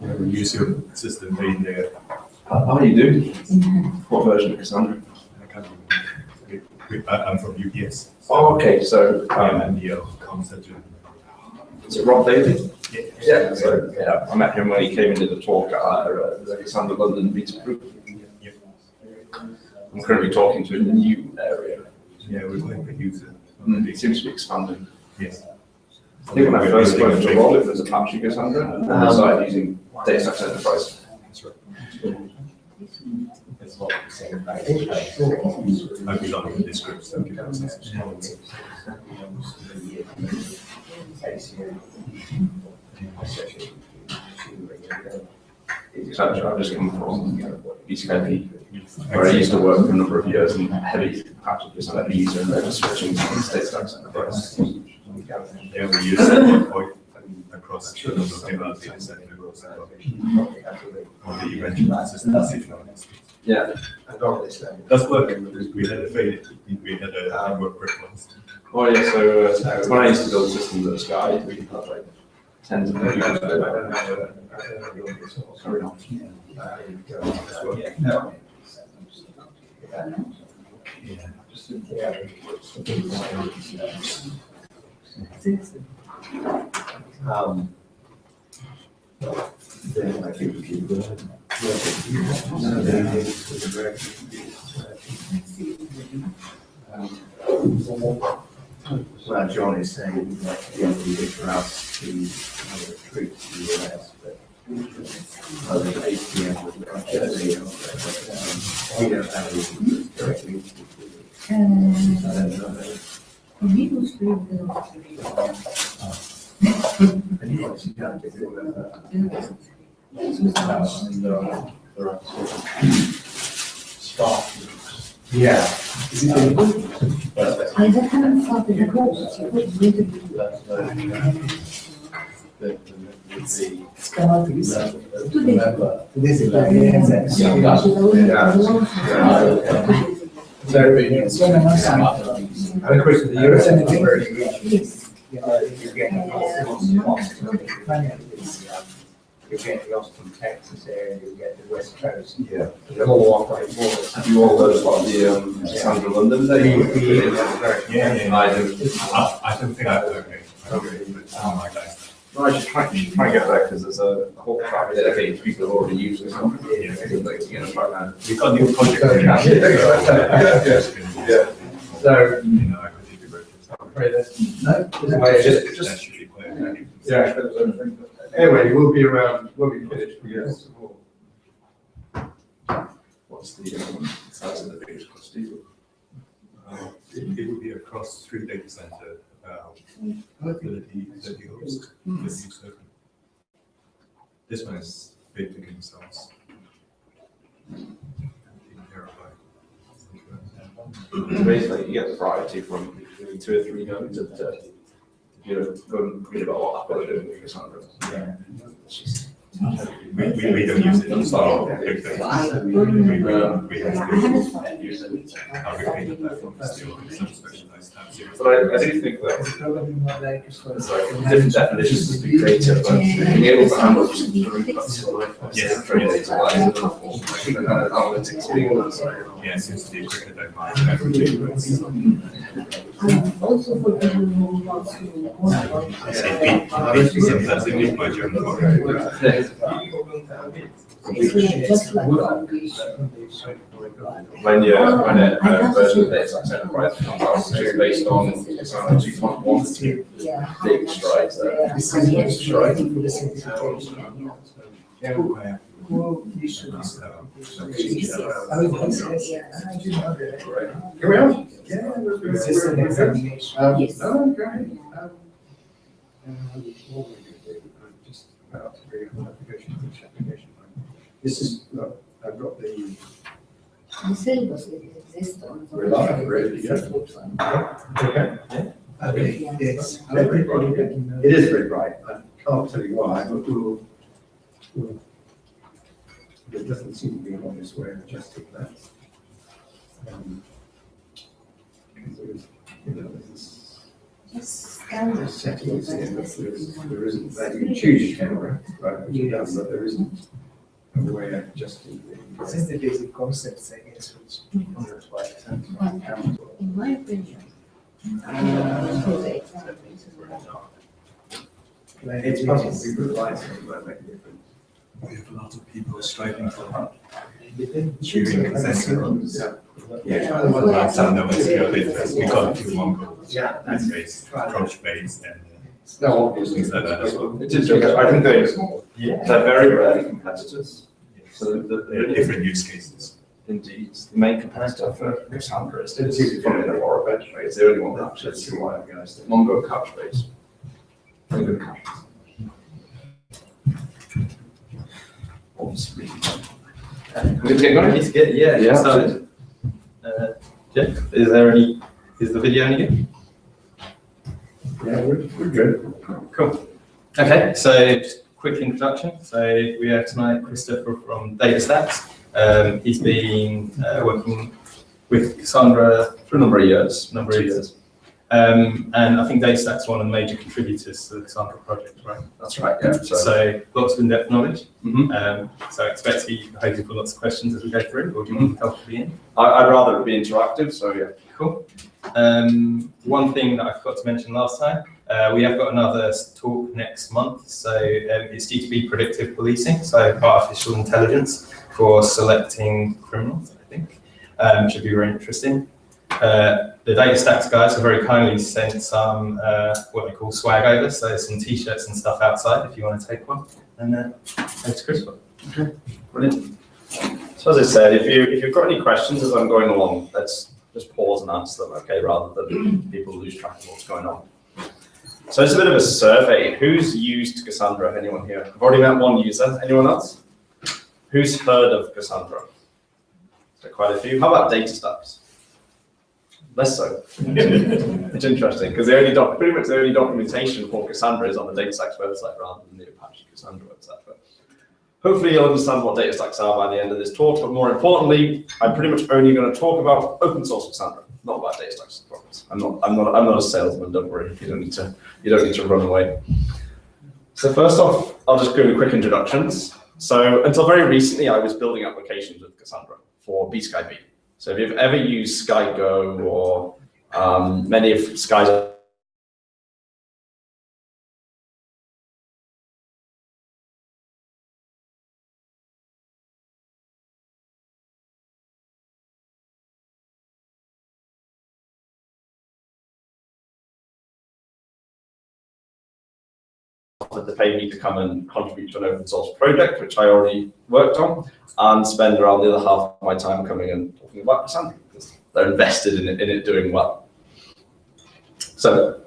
We use your system being there. How do you do? What version of Cassandra? I can't remember. I'm from UPS. Oh, okay. So, And the concept. is it Rob Daly? Yeah. Yeah. So, yeah, I met him when he came into the talk at the Cassandra London Beta Group. Yeah. I'm currently talking to in the new area. Yeah, we're going to use it. It seems to be expanding. Yes. I think when I first spoke to Rob, it was Apache Cassandra, and I started using DataStax Enterprise. That's right. I belong in this group, so give us a message. So I've just come from BCS, where I used to work for a number of years in heavy packages and heavy user, and they're just switching to DataStax Enterprise. Yeah, we use it across a number of different data centers. On the eventual systems. Yeah. That's work. We had a failure. We had a work once. Oh yeah, so when I used to build systems at Sky, we had like tens of millions of Then I think we keep going. Well, John is saying that the only way for us to retreat to the US, but I think 8 p.m. would be we don't have any directly. I don't know. Anyway, you can't get it with yeah. Is it I haven't thought of the course. And of course, the US is very Yes. you get the Austin, Texas area, you get the West Coast. Yeah. They all operate more or less. Have you all heard about the Cassandra London day? Yeah. I do. I don't think I've heard it. Okay, but my guys. No, I should try and get there because there's a whole track dedicated to people who already use this. We've got new project. Yeah. So, You know, I could think about it. just That should be clear. yeah. Anyway, we'll be around when we finish. Yes. What's the size of the biggest cluster? It would be across 3 data center, 30 hosts, 50 server. This one is big in size. Basically, you get the variety from 2 or 3 nodes to go and read about what Apple are doing with Cassandra. Yeah. We don't use it on style. We have to the platform still in some specialized tabs. But I do think that there's like different definitions to be creative, but being able to handle just Yes. trade data like analytics being on that side. Yeah, since the quicker don't mind everything. Also for people who want to know That's a new budget. just like When a version of DataStax Enterprise comes out, which is based on Cassandra 2.1, yeah. big strides there. Strides. Carry on. Yeah. Is this an examination? Yes. No, go ahead. Just about to bring up an application. This is, look, I've got the The syllabus exists on. We're live, ready to go. Okay. It's very bright. It is very bright. I can't tell you why, but we'll there doesn't seem to be an obvious way of adjusting that. Because there is, There's settings here, but there isn't. That you can choose your camera, right? Which you don't, but there isn't a way of adjusting the. Since the basic concepts, I guess, which that's why In my opinion. It's possible we put lights on, but make a difference. We have a lot of people striving for that. shooting Yeah. Lights are no SQL database. We call it Mongo. Yeah, that's Database, approach based, and no, obviously. things like that as well. It is, I think they're very rarely competitors. So There are different use cases. indeed, the main competitor for Cassandra is from the Aurora bench base. It's the only one that actually has two wire guys. Mongo couch base. Very good couch. Obviously. We're going to get, Yeah. started. Jeff, is the video any good? Yeah, we're good. Cool. Okay, so just quick introduction. So we have tonight Christopher from DataStax. He's been working with Cassandra For a number of years. And I think DataStax is one of the major contributors to the Cassandra project, right? That's right, yeah. So lots of in-depth knowledge. Mhm. So I expect to be hoping for lots of questions as we go through, or do you want to help me in? I'd rather it be interactive, so yeah. Cool. One thing that I forgot to mention last time, we have got another talk next month. So it's due to be predictive policing, so artificial intelligence for selecting criminals, I think. Should be very interesting. The DataStax guys have very kindly sent some what they call swag over, so some t-shirts and stuff outside if you want to take one. And thanks, Christopher. Brilliant. So as I said, if you've got any questions as I'm going along, let's just pause and answer them, okay, rather than people lose track of what's going on. So it's a bit of a survey. Who's used Cassandra? Anyone here? I've already met one user. Anyone else? Who's heard of Cassandra? So quite a few. How about DataStax? Less so. It's interesting because pretty much the only documentation for Cassandra is on the DataStax website rather than the Apache Cassandra website. But hopefully you'll understand what DataStax are by the end of this talk. But more importantly, I'm pretty much only going to talk about open source Cassandra, not about DataStax. I'm not a salesman. Don't worry. You don't need to run away. So first off, I'll just go with quick introductions. So until very recently, I was building applications with Cassandra for BSkyB. So if you've ever used SkyGo or many of Sky's offered to pay me to come and contribute to an open source project, which I already worked on, and spend around the other half of my time coming and talking about Cassandra, because they're invested in it doing well. So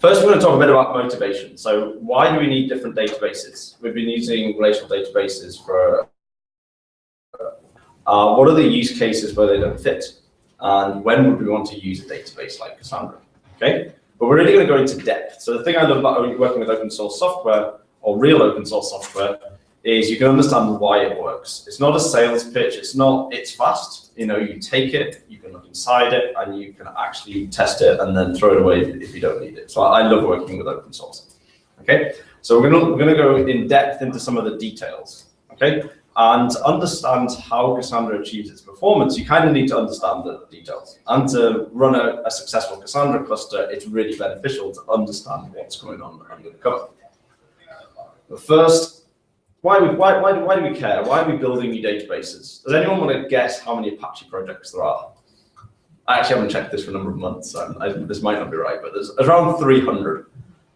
first, we're going to talk a bit about motivation. So why do we need different databases? We've been using relational databases for, what are the use cases where they don't fit? And when would we want to use a database like Cassandra? Okay, but we're really going to go into depth. So the thing I love about working with open source software, or real open source software, is you can understand why it works. It's not a sales pitch. It's fast. You know, you take it, you can look inside it, and you can actually test it and then throw it away if you don't need it. So I love working with open source. Okay, so we're gonna go in depth into some of the details. Okay, and to understand how Cassandra achieves its performance, you kind of need to understand the details. And to run a successful Cassandra cluster, it's really beneficial to understand what's going on under the cover. But first, why do we care? Why are we building new databases? Does anyone want to guess how many Apache projects there are? I actually haven't checked this for a number of months, so this might not be right, but there's around 300,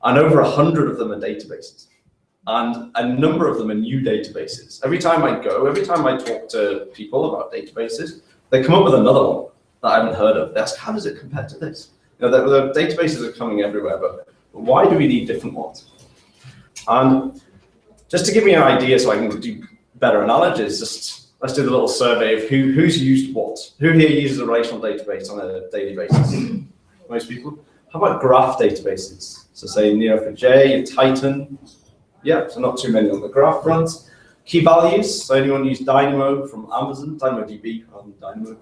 and over 100 of them are databases, and a number of them are new databases. Every time I talk to people about databases, they come up with another one that I haven't heard of. They ask, how does it compare to this? You know, the databases are coming everywhere, but why do we need different ones? And just to give me an idea so I can do better analogies, let's do the little survey of who's used what. Who here uses a relational database on a daily basis? Most people. How about graph databases? So say Neo4j, Titan. Yeah, so not too many on the graph front. Key values, so anyone use Dynamo from Amazon, DynamoDB on Dynamo?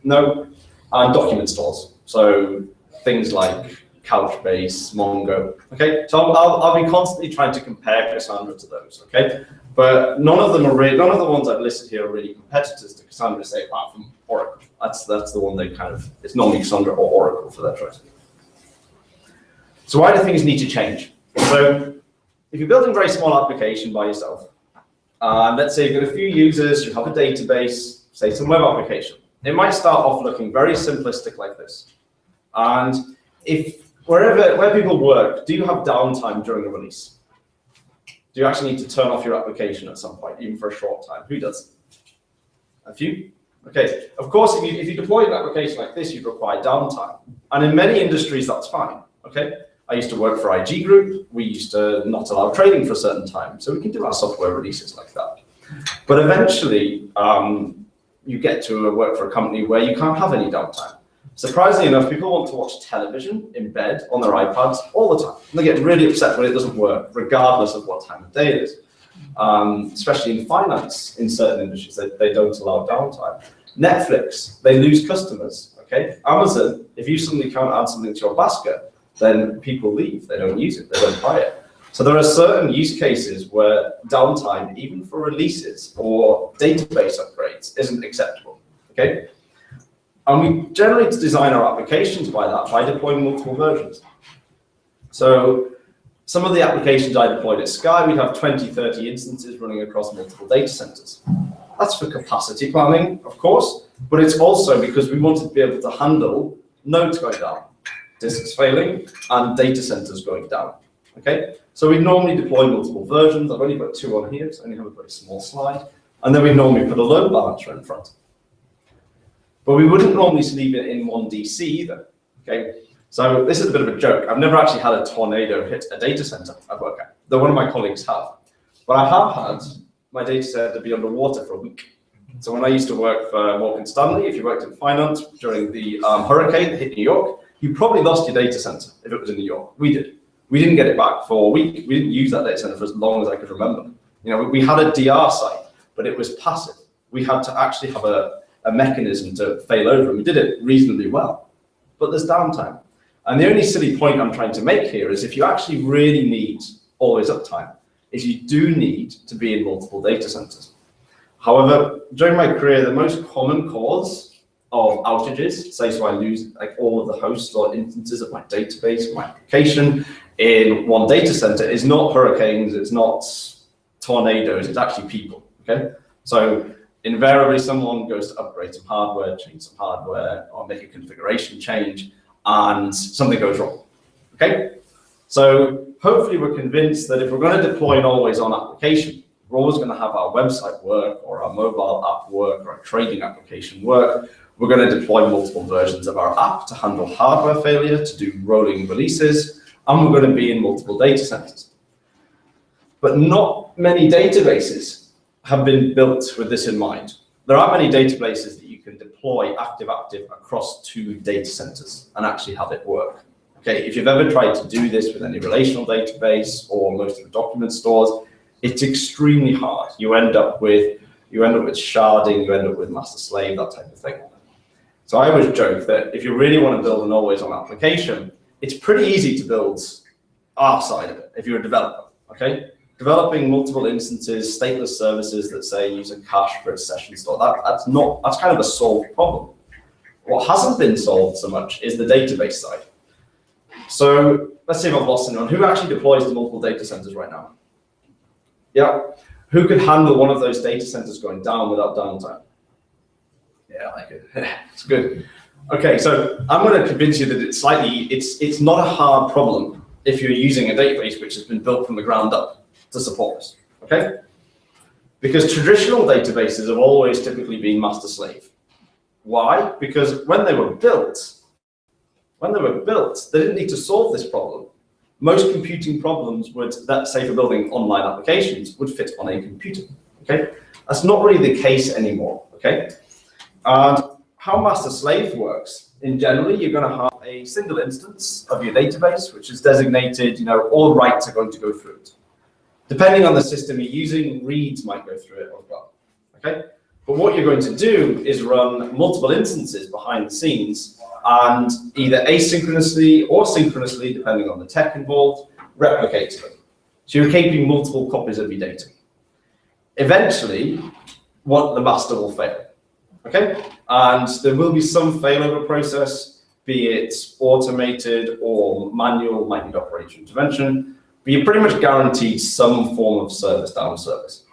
No. And document stores. So things like Couchbase, Mongo. Okay, so I'll be constantly trying to compare Cassandra to those. Okay, but none of the ones I've listed here are really competitors to Cassandra, say, apart from Oracle. That's the one they kind of, it's normally Cassandra or Oracle for their choice. So why do things need to change? So if you're building a very small application by yourself, let's say you've got a few users, you have a database, say some web application. It might start off looking very simplistic like this. And if where people work, do you have downtime during a release? Do you actually need to turn off your application at some point, even for a short time? Who does? A few? Okay, of course, if you deploy an application like this, you'd require downtime. And in many industries, that's fine, okay? I used to work for IG Group. We used to not allow trading for a certain time, so we can do our software releases like that. But eventually, you get to work for a company where you can't have any downtime. Surprisingly enough, people want to watch television in bed on their iPads all the time. And they get really upset when it doesn't work, regardless of what time of day it is. Especially in finance, in certain industries, they don't allow downtime. Netflix, they lose customers, okay? Amazon, if you suddenly can't add something to your basket, then people leave, they don't use it, they don't buy it. So there are certain use cases where downtime, even for releases or database upgrades, isn't acceptable, okay? And we generally design our applications by deploying multiple versions. So some of the applications I deployed at Sky, we'd have 20, 30 instances running across multiple data centers. That's for capacity planning, of course, but it's also because we wanted to be able to handle nodes going down, disks failing, and data centers going down, okay? So we normally deploy multiple versions. I've only got 2 on here, so I only have a very small slide. And then we normally put a load balancer in front. But we wouldn't normally leave it in one DC either, okay? So this is a bit of a joke. I've never actually had a tornado hit a data center I've worked at, though one of my colleagues have. But I have had my data center be underwater for a week. So when I used to work for Morgan Stanley, if you worked in finance during the hurricane that hit New York, you probably lost your data center if it was in New York. We did. We didn't get it back for a week. We didn't use that data center for as long as I could remember. You know, we had a DR site, but it was passive. We had to actually have a mechanism to fail over, and we did it reasonably well. But there's downtime. And the only silly point I'm trying to make here is if you actually really need always uptime, is you do need to be in multiple data centers. However, during my career, the most common cause of outages, say so I lose like all of the hosts or instances of my database, my application in one data center, is not hurricanes, it's not tornadoes, it's actually people, okay? So invariably someone goes to upgrade some hardware, change some hardware, or make a configuration change, and something goes wrong, okay? So hopefully we're convinced that if we're going to deploy an always-on application, we're always going to have our website work, or our mobile app work, or our trading application work. We're going to deploy multiple versions of our app to handle hardware failure, to do rolling releases, and we're going to be in multiple data centers. But not many databases have been built with this in mind. There aren't many databases that you can deploy active-active across 2 data centers and actually have it work. Okay, if you've ever tried to do this with any relational database or most of the document stores, it's extremely hard. You end up with sharding, you end up with master slave, that type of thing. So I always joke that if you really want to build an always-on application, it's pretty easy to build our side of it if you're a developer, okay? Developing multiple instances, stateless services that say use a cache for a session store, that's kind of a solved problem. What hasn't been solved so much is the database side. So let's see if I've lost anyone. Who actually deploys to multiple data centers right now? Yeah. Who could handle one of those data centers going down without downtime? Yeah, I like it. It's good. Okay, so I'm going to convince you that it's not a hard problem if you're using a database which has been built from the ground up to support this, okay? Because traditional databases have always typically been master slave. Why? Because when they were built, they didn't need to solve this problem. Most computing problems that say for building online applications would fit on a computer, okay? That's not really the case anymore, okay? And how master slave works, in generally, you're going to have a single instance of your database, which is designated, all writes are going to go through it. Depending on the system you're using, reads might go through it as well, okay? But what you're going to do is run multiple instances behind the scenes and either asynchronously or synchronously, depending on the tech involved, replicates them. So you're keeping multiple copies of your data. Eventually, the master will fail, okay? And there will be some failover process, be it automated or manual, might need operational intervention, but you're pretty much guaranteed some form of service down service.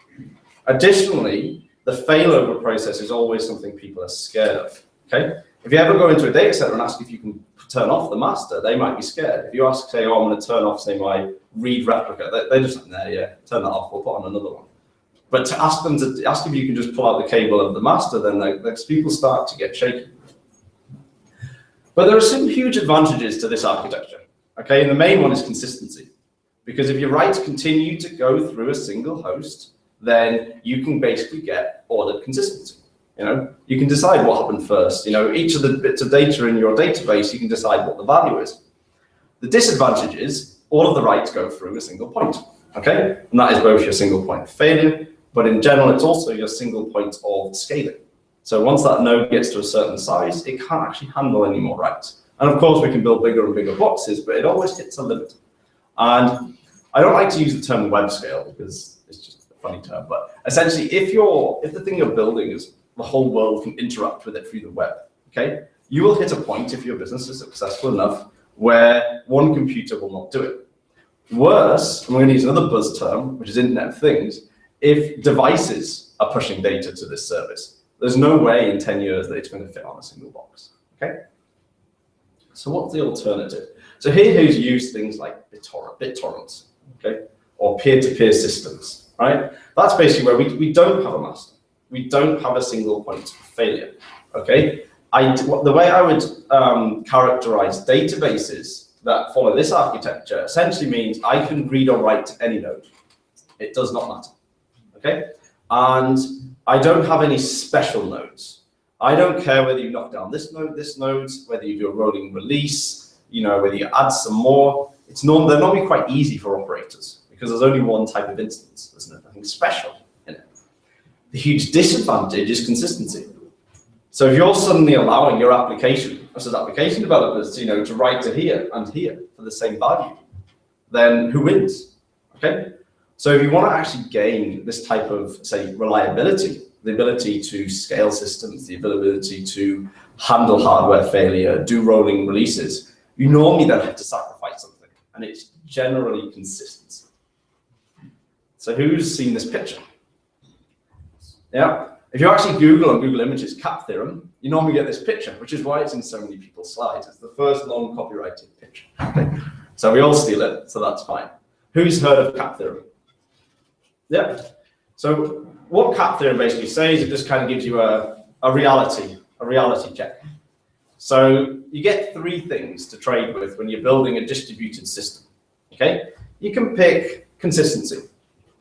Additionally, the failover process is always something people are scared of, okay? If you ever go into a data center and ask if you can turn off the master, they might be scared. If you ask, say, oh, I'm going to turn off, say, my read replica, they just, no, yeah, turn that off, we'll put on another one. But to ask if you can just pull out the cable of the master, then people start to get shaky. But there are some huge advantages to this architecture, okay? And the main one is consistency. Because if your writes continue to go through a single host, then you can basically get ordered consistency. You can decide what happened first. Each of the bits of data in your database, you can decide what the value is. The disadvantage is all of the writes go through a single point, okay? And that is both your single point of failure, but in general, it's also your single point of scaling. So once that node gets to a certain size, it can't actually handle any more writes. And of course, we can build bigger and bigger boxes, but it always hits a limit. And I don't like to use the term web scale because it's just a funny term, but essentially, if the thing you're building is the whole world can interact with it through the web, okay? You will hit a point, if your business is successful enough, where one computer will not do it. Worse, I'm going to use another buzz term, which is Internet of Things, if devices are pushing data to this service. There's no way in 10 years that it's going to fit on a single box, okay? So what's the alternative? So here's used things like BitTorrents, okay? Or peer-to-peer systems, right? That's basically where we don't have a master. We don't have a single point of failure, okay? The way I would characterize databases that follow this architecture essentially means I can read or write to any node. It does not matter, okay? And I don't have any special nodes. I don't care whether you knock down this node, whether you do a rolling release, whether you add some more. They're normally quite easy for operators because there's only one type of instance. There's nothing special in it. The huge disadvantage is consistency. So if you're suddenly allowing your application developers, to write to here and here for the same value, then who wins? Okay. So if you want to actually gain this type of, say, reliability, the ability to scale systems, the ability to handle hardware failure, do rolling releases, you normally then have to sacrifice something, and it's generally consistency. So who's seen this picture? Yeah. If you actually Google on Google Images cap theorem, you normally get this picture, which is why it's in so many people's slides. It's the first non-copyrighted picture. Okay. So we all steal it, so that's fine. Who's heard of cap theorem? Yeah. So what cap theorem basically says, it just kind of gives you a reality check. So you get three things to trade with when you're building a distributed system. Okay. You can pick consistency.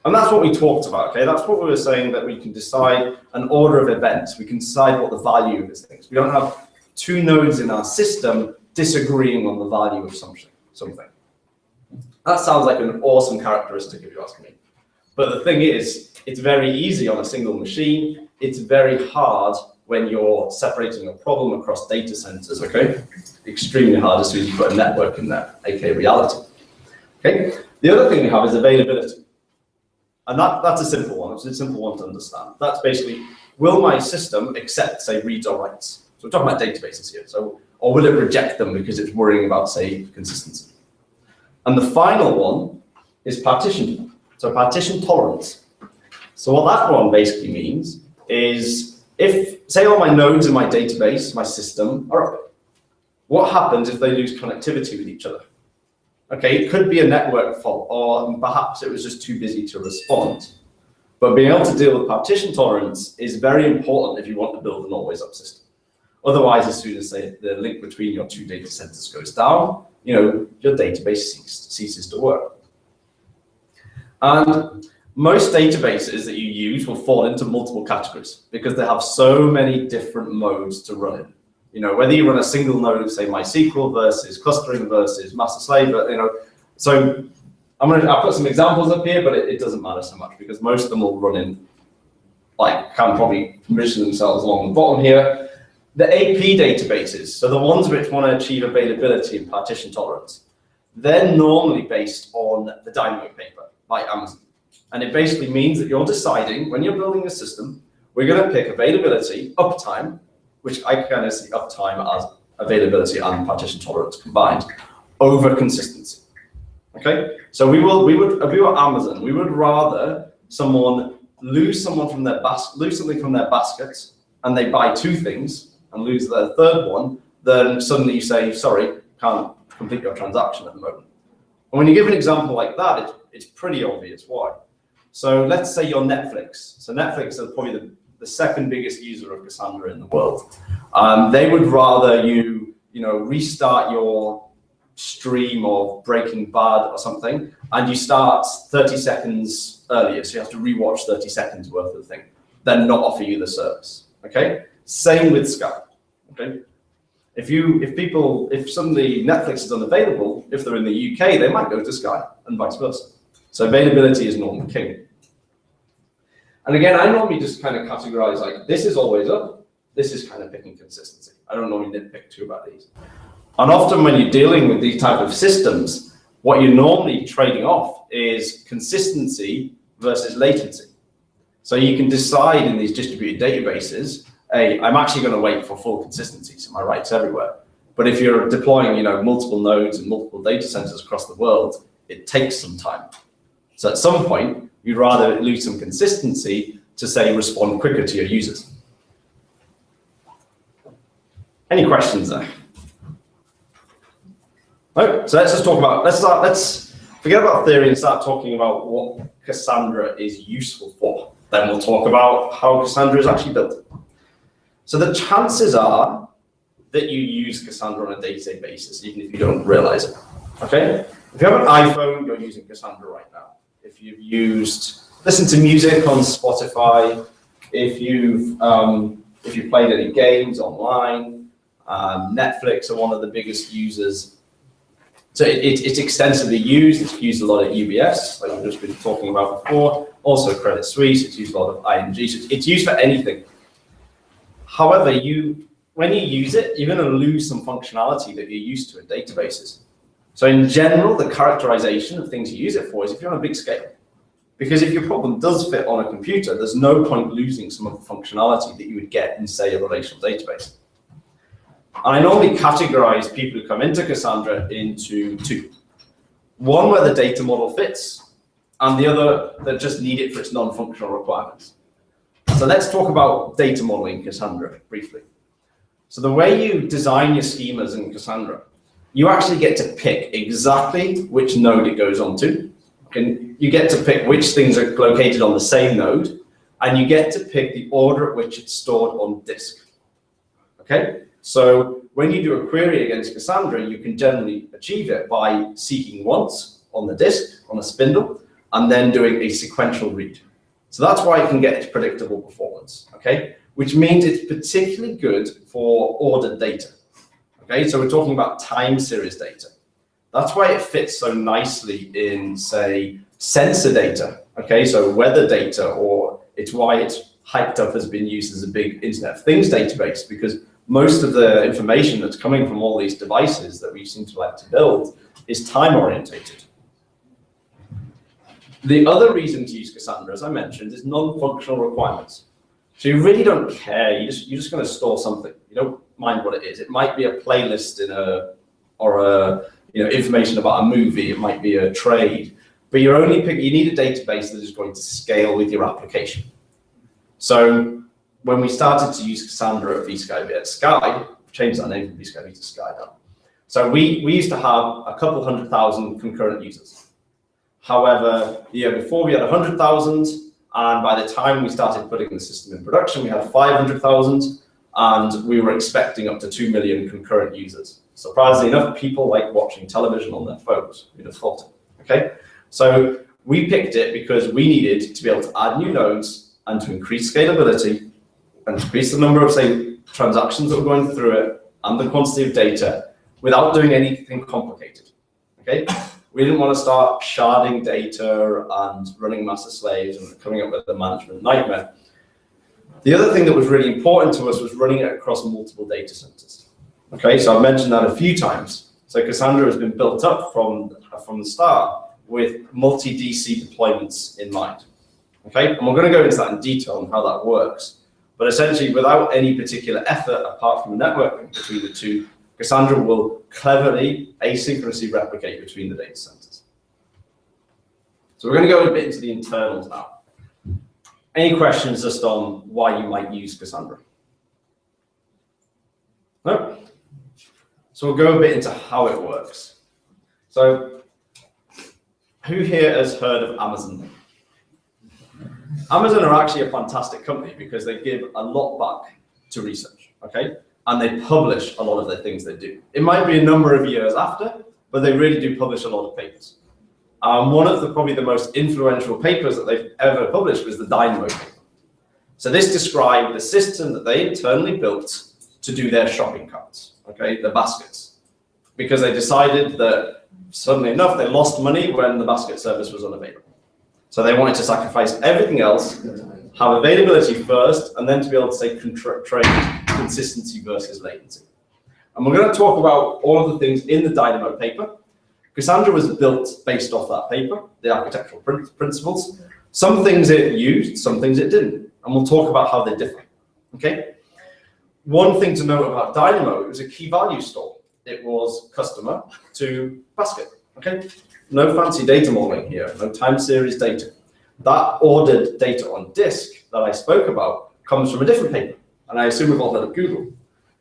And that's what we talked about, okay? That's what we were saying, that we can decide an order of events. We can decide what the value of this thing is. We don't have two nodes in our system disagreeing on the value of something. That sounds like an awesome characteristic if you ask me. But the thing is, it's very easy on a single machine. It's very hard when you're separating a problem across data centers, okay? Extremely hard as soon as you put a network in there, aka reality. Okay? The other thing we have is availability. And that's a simple one. It's a simple one to understand. That's basically, will my system accept, say, reads or writes? So we're talking about databases here. So, or will it reject them because it's worrying about, say, consistency? And the final one is partition. So partition tolerance. So what that one basically means is, if, say, all my nodes in my database, my system, are up, what happens if they lose connectivity with each other? Okay, it could be a network fault, or perhaps it was just too busy to respond. But being able to deal with partition tolerance is very important if you want to build an always-up system. Otherwise, as soon as the link between your two data centers goes down, your database ceases to work. And most databases that you use will fall into multiple categories because they have so many different modes to run in. Whether you run a single node of, say, MySQL versus clustering versus master slave, so I'll put some examples up here, but it doesn't matter so much because most of them will run in, can probably provision themselves along the bottom here. The AP databases, so the ones which want to achieve availability and partition tolerance, they're normally based on the Dynamo paper by Amazon. And it basically means that you're deciding, when you're building a system, we're going to pick availability, uptime, which I kind of see uptime as availability and partition tolerance combined, over consistency. Okay, so we were Amazon, we would rather someone lose something from their basket, and they buy 2 things and lose their 3rd one, then suddenly you say, sorry, can't complete your transaction at the moment. And when you give an example like that, it's pretty obvious why. So let's say you're Netflix. So Netflix is probably the 2nd biggest user of Cassandra in the world. They would rather you restart your stream of Breaking Bad or something, and you start 30 seconds earlier, so you have to rewatch 30 seconds worth of the thing, then not offer you the service. Okay? Same with Skype. Okay? If suddenly Netflix is unavailable, if they're in the UK, they might go to Skype and vice versa. So availability is normally king. And again, I normally just kind of categorize like, this is always up, this is kind of picking consistency. I don't normally nitpick too about these. And often when you're dealing with these type of systems, what you're normally trading off is consistency versus latency. So you can decide in these distributed databases, hey, I'm actually going to wait for full consistency, so my writes everywhere. But if you're deploying, multiple nodes and multiple data centers across the world, it takes some time. So at some point, you'd rather lose some consistency to say respond quicker to your users. Any questions there? Right, so let's just talk about, let's forget about theory and start talking about what Cassandra is useful for. Then we'll talk about how Cassandra is actually built. So the chances are that you use Cassandra on a day-to-day basis, even if you don't realize it. Okay? If you have an iPhone, you're using Cassandra right now. If you've listened to music on Spotify, if you've played any games online, Netflix are one of the biggest users. So it's extensively used. It's used a lot at UBS, like we've just been talking about before. Also Credit Suisse, it's used a lot of ING. So it's used for anything. However, when you use it, you're going to lose some functionality that you're used to in databases. So in general, the characterization of things you use it for is if you're on a big scale. Because if your problem does fit on a computer, there's no point losing some of the functionality that you would get in, say, a relational database. And I normally categorize people who come into Cassandra into 2. One where the data model fits, and the other that just need it for its non-functional requirements. So let's talk about data modeling in Cassandra briefly. So the way you design your schemas in Cassandra, you actually get to pick exactly which node it goes onto. And you get to pick which things are located on the same node, and you get to pick the order at which it's stored on disk. Okay? So when you do a query against Cassandra, you can generally achieve it by seeking once on the disk, on a spindle, and then doing a sequential read. So that's why it can get its predictable performance, okay? Which means it's particularly good for ordered data, okay? So we're talking about time series data. That's why it fits so nicely in, say, sensor data, okay? So weather data, or it's why it's hyped up as being used as a big Internet of Things database, because most of the information that's coming from all these devices that we seem to like to build is time orientated. The other reason to use Cassandra, as I mentioned, is non-functional requirements. So you really don't care. You're just going to store something. You don't mind what it is. It might be a playlist or information about a movie. It might be a trade. But you need a database that is going to scale with your application. So when we started to use Cassandra at Sky, we've changed our name from vSkyB to Sky now. So we used to have a couple 100,000 concurrent users. However, the year before we had 100,000, and by the time we started putting the system in production, we had 500,000, and we were expecting up to 2 million concurrent users. Surprisingly enough, people like watching television on their phones. We'd have thought it, okay? So we picked it because we needed to be able to add new nodes and to increase scalability and increase the number of, say, transactions that were going through it and the quantity of data without doing anything complicated, okay? We didn't want to start sharding data and running master slaves and coming up with a management nightmare. The other thing that was really important to us was running it across multiple data centers. Okay, so I've mentioned that a few times. So Cassandra has been built up from the start with multi-DC deployments in mind. Okay, and we're going to go into that in detail on how that works. But essentially, without any particular effort apart from networking between the two, Cassandra will cleverly asynchronously replicate between the data centers. So we're going to go a bit into the internals now. Any questions just on why you might use Cassandra? No? So we'll go a bit into how it works. So who here has heard of Amazon? Amazon are actually a fantastic company because they give a lot back to research, okay? And they publish a lot of the things they do. It might be a number of years after, but they really do publish a lot of papers. One of probably the most influential papers that they've ever published was the Dynamo paper. So this described the system that they internally built to do their shopping carts, okay, the baskets. Because they decided that, suddenly enough, they lost money when the basket service was unavailable. So they wanted to sacrifice everything else, have availability first, and then to be able to say trade consistency versus latency. And we're going to talk about all of the things in the Dynamo paper. Cassandra was built based off that paper, the architectural principles. Some things it used, some things it didn't. And we'll talk about how they differ, okay? One thing to note about Dynamo, it was a key value store. It was customer to basket, okay? No fancy data modeling here, no time series data. That ordered data on disk that I spoke about comes from a different paper. And I assume we've all heard of Google.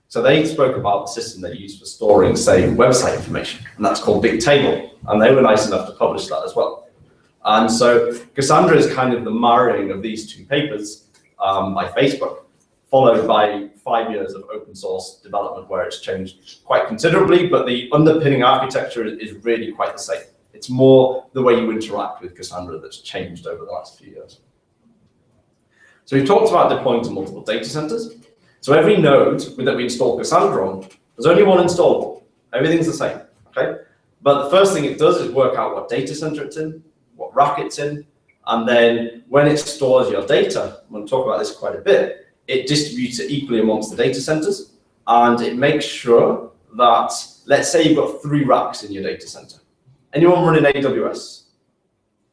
So they spoke about the system they use for storing, say, website information, and that's called Bigtable. And they were nice enough to publish that as well. And so Cassandra is kind of the marrying of these two papers by Facebook, followed by 5 years of open source development where it's changed quite considerably, but the underpinning architecture is really quite the same. It's more the way you interact with Cassandra that's changed over the last few years. So we've talked about deploying to multiple data centers. So every node that we install Cassandra on, there's only one installable. Everything's the same, okay? But the first thing it does is work out what data center it's in, what rack it's in, and then when it stores your data, I'm going to talk about this quite a bit, it distributes it equally amongst the data centers, and it makes sure that, let's say you've got 3 racks in your data center. Anyone running AWS?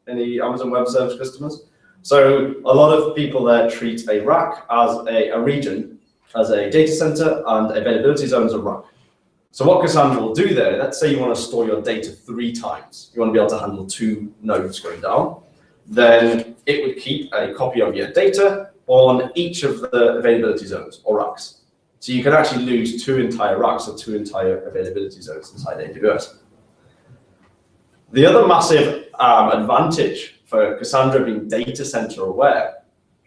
Any Amazon Web Service customers? So a lot of people there treat a rack as a region, as a data center, and availability zone as a rack. So what Cassandra will do there, let's say you want to store your data 3 times. You want to be able to handle 2 nodes going down. Then it would keep a copy of your data on each of the availability zones or racks. So you could actually lose 2 entire racks or 2 entire availability zones inside AWS. The other massive advantage for Cassandra being data center aware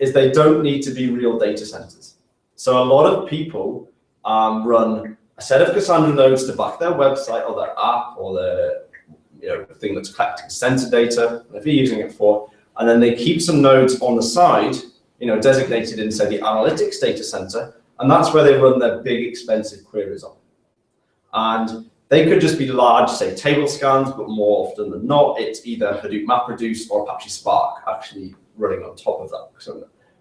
is they don't need to be real data centers. So a lot of people run a set of Cassandra nodes to back their website or their app or the thing that's collecting sensor data, whatever you're using it for, and then they keep some nodes on the side, designated in, say, the analytics data center, and that's where they run their big, expensive queries on. And they could just be large, say, table scans, but more often than not, it's either Hadoop MapReduce or Apache Spark actually running on top of that.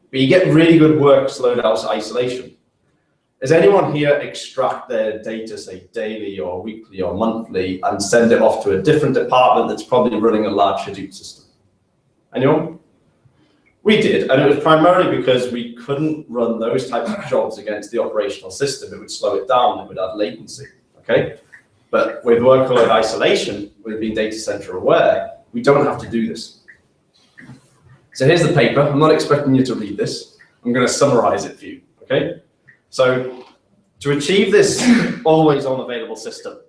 But you get really good workload out isolation. Does anyone here extract their data, say, daily or weekly or monthly, and send it off to a different department that's probably running a large Hadoop system? Anyone? We did, and it was primarily because we couldn't run those types of jobs against the operational system. It would slow it down, it would add latency, okay? But with workload isolation, with being data center aware, we don't have to do this. So here's the paper. I'm not expecting you to read this. I'm going to summarize it for you, okay? So to achieve this always on available system,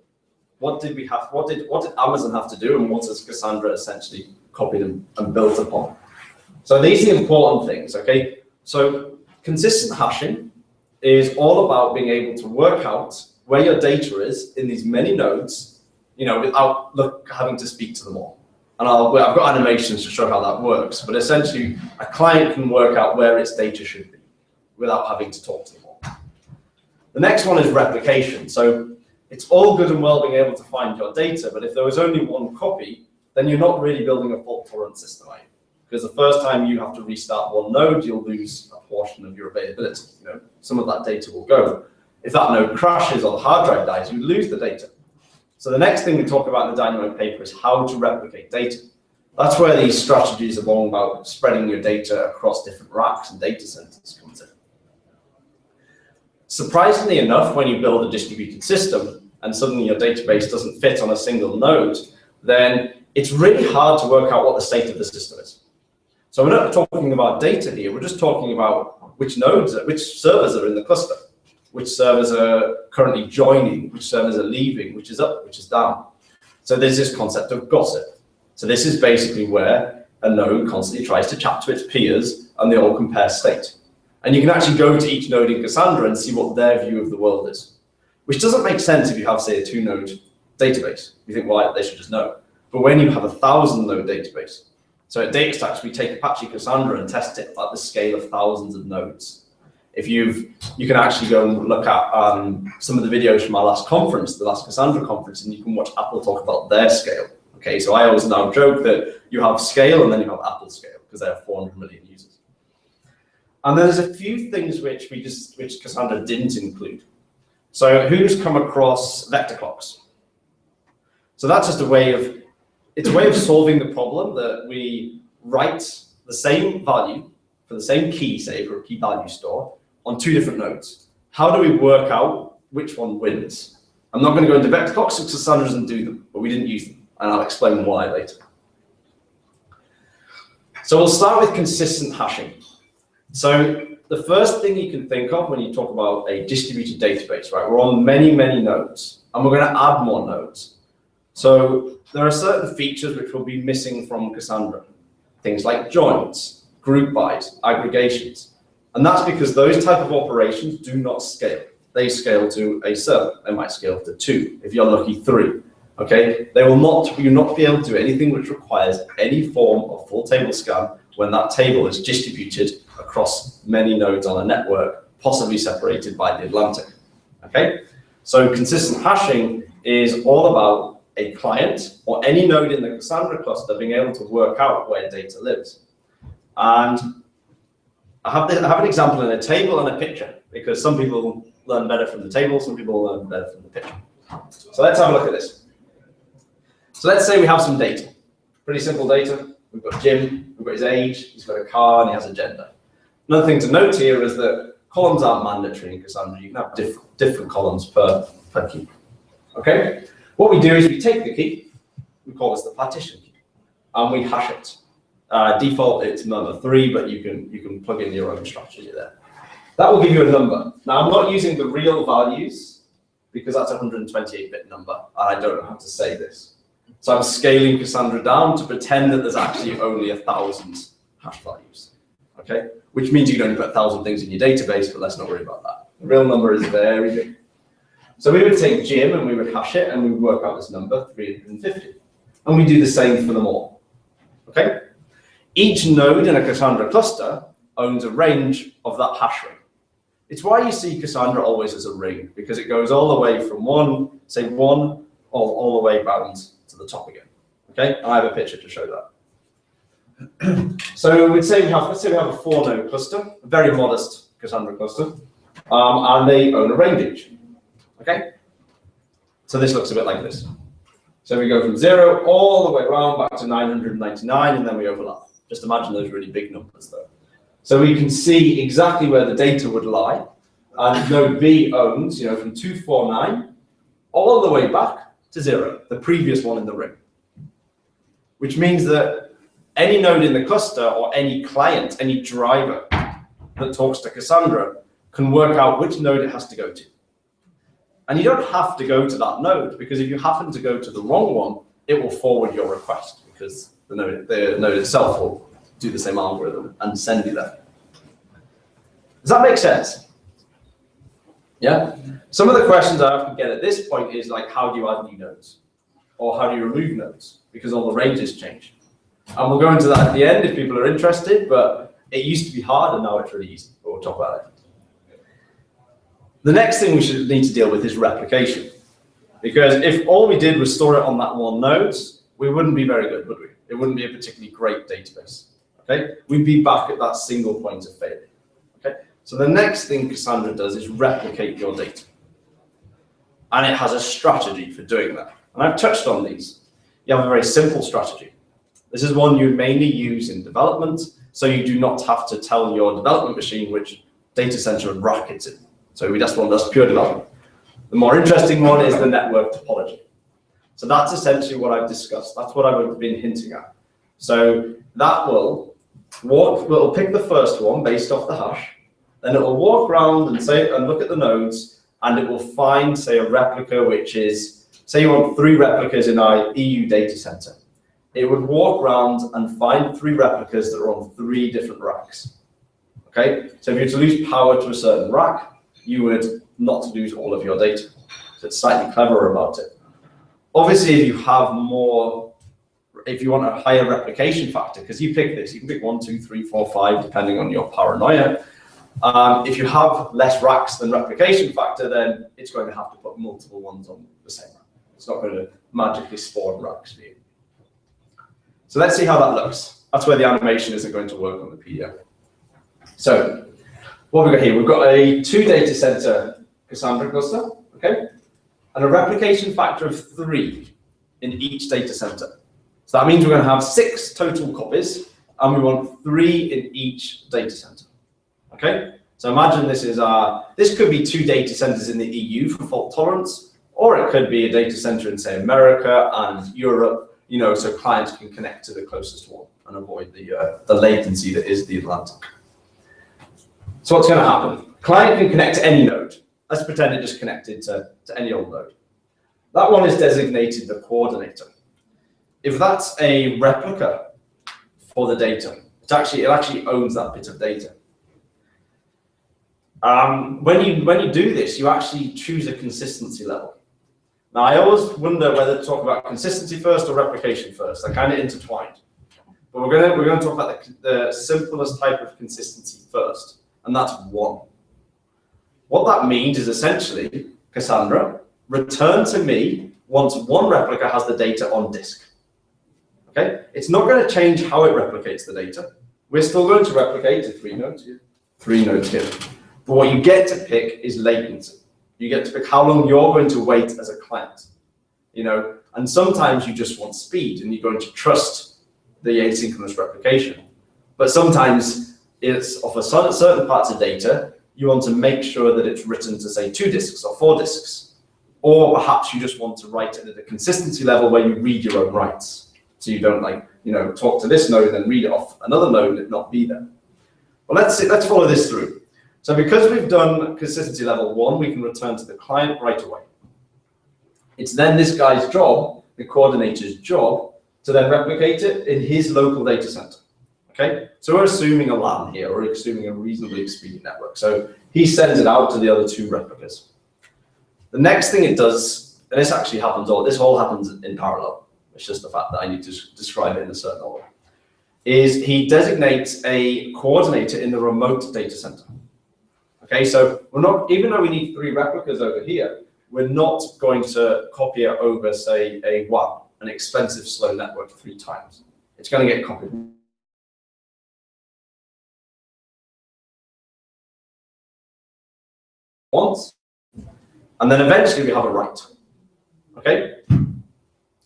what did Amazon have to do, and what has Cassandra essentially copied and built upon? So these are the important things, okay? So consistent hashing is all about being able to work out where your data is in these many nodes, without having to speak to them all. And I've got animations to show how that works, but essentially a client can work out where its data should be without having to talk to them all. The next one is replication. So it's all good and well being able to find your data, but if there was only one copy, then you're not really building a fault tolerant system, are you? because the first time you have to restart one node, you'll lose a portion of your availability. You know, some of that data will go. If that node crashes or the hard drive dies, you lose the data. So the next thing we talk about in the Dynamo paper is how to replicate data. That's where these strategies are all about spreading your data across different racks and data centers comes in. Surprisingly enough, when you build a distributed system and suddenly your database doesn't fit on a single node, then it's really hard to work out what the state of the system is. So we're not talking about data here, we're just talking about which nodes, which servers are in the cluster, which servers are currently joining, which servers are leaving, which is up, which is down. So there's this concept of gossip. So this is basically where a node constantly tries to chat to its peers and they all compare state. And you can actually go to each node in Cassandra and see what their view of the world is, which doesn't make sense if you have, say, a 2-node database. You think, well, they should just know. But when you have a 1,000-node database, so at DataStax, we take Apache Cassandra and test it at the scale of thousands of nodes. If you can actually go and look at some of the videos from our last conference, the last Cassandra conference, and you can watch Apple talk about their scale. Okay, so I always now joke that you have scale and then you have Apple scale because they have 400 million users. And there's a few things which Cassandra didn't include. So who's come across vector clocks? So that's just a way of solving the problem that we write the same value for the same key, say for a key value store, on 2 different nodes. How do we work out which one wins? I'm not going to go into vector clocks because Cassandra doesn't do them, but we didn't use them, and I'll explain why later. So we'll start with consistent hashing. So the first thing you can think of when you talk about a distributed database, right? We're on many, many nodes, and we're going to add more nodes. So there are certain features which will be missing from Cassandra. Things like joins, group bys, aggregations. And that's because those type of operations do not scale. They scale to a server. They might scale to 2, if you're lucky 3. Okay? You'll not be able to do anything which requires any form of full table scan when that table is distributed across many nodes on a network, possibly separated by the Atlantic. Okay? So consistent hashing is all about a client or any node in the Cassandra cluster being able to work out where data lives. And I have an example in a table and a picture, because some people learn better from the table, some people learn better from the picture. So let's have a look at this. So let's say we have some data, pretty simple data. We've got Jim, we've got his age, he's got a car, and he has a gender. Another thing to note here is that columns aren't mandatory in Cassandra. You can have different columns per key. Okay? What we do is we take the key, we call this the partition key, and we hash it. Default it's number 3, but you can plug in your own strategy there. That will give you a number. Now I'm not using the real values because that's a 128-bit number, and I don't know how to say this. So I'm scaling Cassandra down to pretend that there's actually only 1,000 hash values. Okay, which means you can only put 1,000 things in your database, but let's not worry about that. The real number is very big. So we would take Jim and we would hash it, and we would work out this number, 350. And we do the same for them all. Okay? Each node in a Cassandra cluster owns a range of that hash ring. It's why you see Cassandra always as a ring, because it goes all the way from one, all the way bound to the top again. Okay? And I have a picture to show that. So let's say we have a 4-node cluster, a very modest Cassandra cluster, and they own a range each. Okay? So this looks a bit like this. So we go from 0 all the way around back to 999, and then we overlap. Just imagine those really big numbers though. So we can see exactly where the data would lie. And node B owns, from 249 all the way back to 0, the previous one in the ring. Which means that any node in the cluster or any client, any driver that talks to Cassandra can work out which node it has to go to. And you don't have to go to that node, because if you happen to go to the wrong one, it will forward your request, because the node itself will do the same algorithm and send you that. Does that make sense? Yeah? Some of the questions I often get at this point is like, how do you add new nodes? Or how do you remove nodes? Because all the ranges change. And we'll go into that at the end if people are interested, but it used to be hard and now it's really easy. But we'll talk about it. The next thing we should need to deal with is replication. Because if all we did was store it on that one node, we wouldn't be very good, would we? It wouldn't be a particularly great database. Okay, we'd be back at that single point of failure. Okay, so the next thing Cassandra does is replicate your data. And it has a strategy for doing that. And I've touched on these. You have a very simple strategy. This is one you mainly use in development, so you do not have to tell your development machine which data center and rack it's in. So that's pure development. The more interesting one is the network topology. So that's essentially what I've discussed. That's what I've been hinting at. So that will pick the first one based off the hash, then it will walk around and look at the nodes, and it will find, say, a replica which is, say you want 3 replicas in our EU data center. It would walk around and find 3 replicas that are on 3 different racks. Okay, so if you were to lose power to a certain rack, you would not lose all of your data. So it's slightly cleverer about it. Obviously, if you have more, if you want a higher replication factor, because you pick this, you can pick 1, 2, 3, 4, 5, depending on your paranoia. If you have less racks than replication factor, then it's going to have to put multiple ones on the same rack. It's not going to magically spawn racks for you. So let's see how that looks. That's where the animation isn't going to work on the PDF. So what we've got here, we've got a 2 data center Cassandra cluster, okay, and a replication factor of 3 in each data center. So that means we're going to have 6 total copies, and we want 3 in each data center. Okay, so imagine this could be 2 data centers in the EU for fault tolerance, or it could be a data center in, say, America and Europe, so clients can connect to the closest one and avoid the latency that is the Atlantic. So what's going to happen? Client can connect to any node. Let's pretend it just connected to any old node. That one is designated the coordinator. If that's a replica for the data, it actually owns that bit of data. When you do this, you actually choose a consistency level. Now, I always wonder whether to talk about consistency first or replication first. They're kind of intertwined. But we're going to talk about the simplest type of consistency first, and that's 1. What that means is essentially, Cassandra, return to me once 1 replica has the data on disk. Okay? It's not going to change how it replicates the data. We're still going to replicate to 3 nodes here. 3 nodes here. But what you get to pick is latency. You get to pick how long you're going to wait as a client. And sometimes you just want speed and you're going to trust the asynchronous replication. But sometimes it's of a certain parts of data, you want to make sure that it's written to, say, 2 disks or 4 disks. Or perhaps you just want to write it at a consistency level where you read your own writes. So you don't talk to this node and then read it off another node and it not be there. Well, let's follow this through. So because we've done consistency level 1, we can return to the client right away. It's then this guy's job, the coordinator's job, to then replicate it in his local data center. Okay, so we're assuming a LAN here, or assuming a reasonably expedient network. So he sends it out to the other 2 replicas. The next thing it does, and this all happens in parallel. It's just the fact that I need to describe it in a certain order. Is he designates a coordinator in the remote data center. Okay, so we're not, even though we need 3 replicas over here, we're not going to copy it over, say, a WAN, an expensive slow network 3 times. It's going to get copied once, and then eventually we have a write. Okay?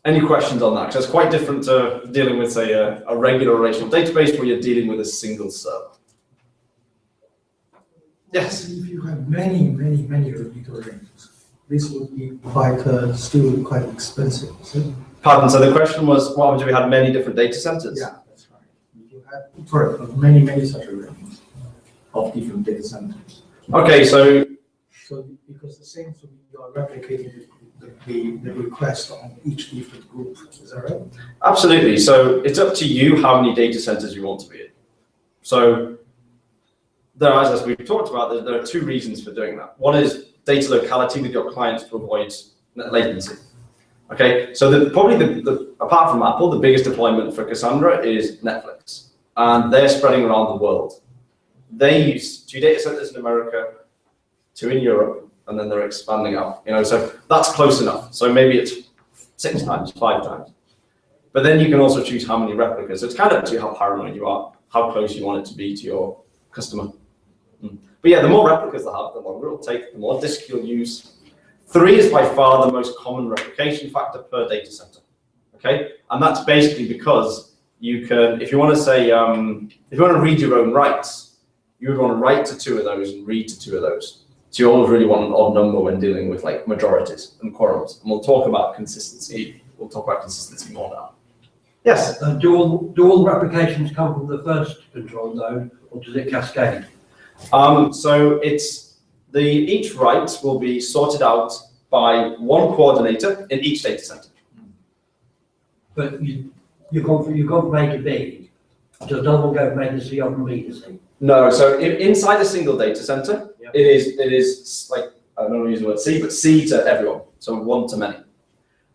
Any questions on that? Because it's quite different to dealing with, say, a regular relational database where you're dealing with a single server. Yes? If you have many repeater rings, this would be still quite expensive. So, Pardon, so the question was, what happens if we had many different data centers? yeah, that's right. If you have many such rings of different data centers. Okay, so because the same, so you are replicating the request on each different group, is that right? absolutely. So it's up to you how many data centers you want to be in. So as we've talked about, there are 2 reasons for doing that. One is data locality with your clients to avoid latency. Okay, so apart from Apple, the biggest deployment for Cassandra is Netflix, and they're spreading around the world. They use 2 data centers in America, 2 in Europe, and then they're expanding out. So that's close enough. So maybe it's 6 times, 5 times. But then you can also choose how many replicas. So it's kind of up to you how paranoid you are. how close you want it to be to your customer. But yeah, the more replicas they have, the longer it'll take, the more disk you'll use. 3 is by far the most common replication factor per data center. Okay, and that's basically because you can, if you want to say, if you want to read your own writes, you would want to write to 2 of those and read to 2 of those. So you always really want an odd number when dealing with like majorities and quorums. And we'll talk about consistency. We'll talk about consistency more now. Yes? Do all the replications come from the first control node, or does it cascade? So each write will be sorted out by one coordinator in each data center. But you've gone from A to B. Does another one go from A to C or from B to C? No, so inside a single data center, Yep. it is like, I don't want to use the word C, but C to everyone, so one to many.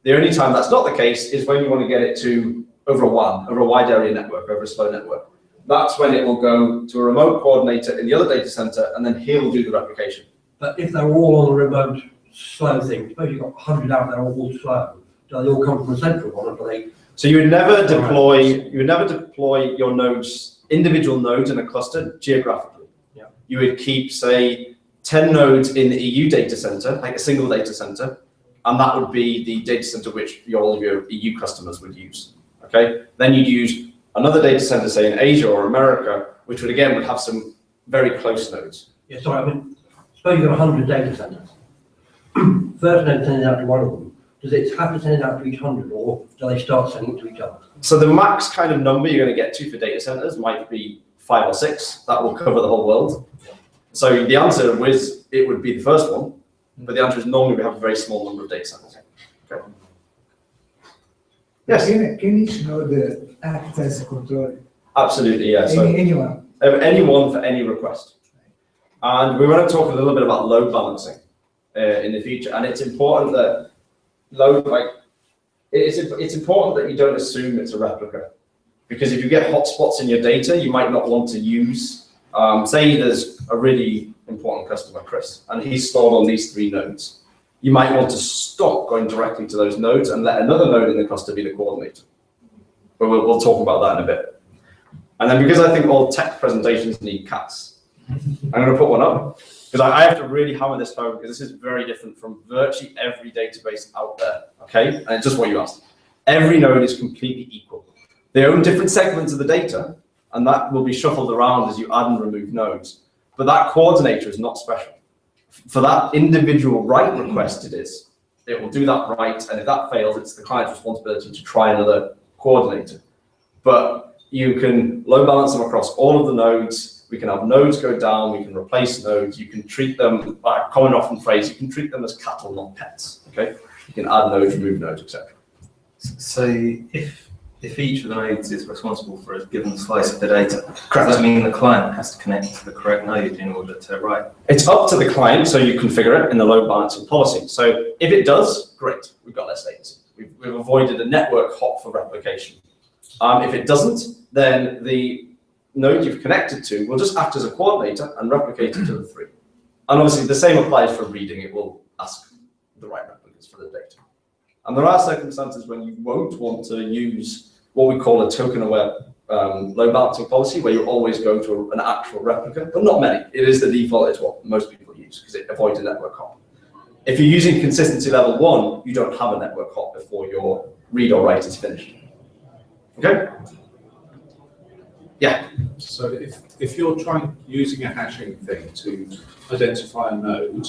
The only time that's not the case is when you want to get it to over a WAN, over a wide area network, over a slow network. That's when it will go to a remote coordinator in the other data center, and then he'll do the replication. But if they're all on a remote slow thing, suppose you've got 100 out there all slow, do they all come from a central one, or do they? So you would never deploy your nodes, individual nodes in a cluster geographically. Yeah. You would keep, say, 10 nodes in the EU data center, like a single data center, and that would be the data center which all of your EU customers would use. Okay. Then you'd use another data center, say in Asia or America, which would have some very close nodes. Yeah, sorry, I mean, suppose you've got 100 data centers. First node sending out to one of them. Does it have to send it out to each 100, or do they start sending it to each other? So the max kind of number you're going to get to for data centers might be 5 or 6. That will cover the whole world. So the answer was it would be the first one, but the answer is normally we have a very small number of data centers. Okay. Yes. Can each node act as a controller? Absolutely, yeah. So Anyone? anyone for any request. And we want to talk a little bit about load balancing in the future. And it's important that it's important that you don't assume it's a replica, because if you get hotspots in your data, you might not want to use. Say there's a really important customer, Chris, and he's stored on these 3 nodes. You might want to stop going directly to those nodes and let another node in the cluster be the coordinator. But we'll talk about that in a bit. And then, because I think all tech presentations need cats, I'm going to put one up, because I have to really hammer this home, because this is very different from virtually every database out there, okay? And it's just what you asked. Every node is completely equal. They own different segments of the data, and that will be shuffled around as you add and remove nodes. But that coordinator is not special. For that individual write request it will do that write, and if that fails, it's the client's responsibility to try another coordinator. But you can load balance them across all of the nodes. We can have nodes go down, we can replace nodes, you can treat them, like a common often phrase, you can treat them as cattle, not pets, okay? You can add nodes, remove nodes, etc. So if each of the nodes is responsible for a given slice of the data, does that mean the client has to connect to the correct node in order to write? It's up to the client, so you configure it in the load balancing policy. So if it does, great, we've got less latency. We've avoided a network hop for replication. If it doesn't, then the node you've connected to will just act as a coordinator and replicate it to the 3. And obviously the same applies for reading. It will ask the right replicas for the data. And there are circumstances when you won't want to use what we call a token-aware load balancing policy, where you always go to an actual replica, but not many. It is the default, it's what most people use, because it avoids a network hop. If you're using consistency level 1, you don't have a network hop before your read or write is finished. Okay? Yeah. So if you're using a hashing thing to identify a node,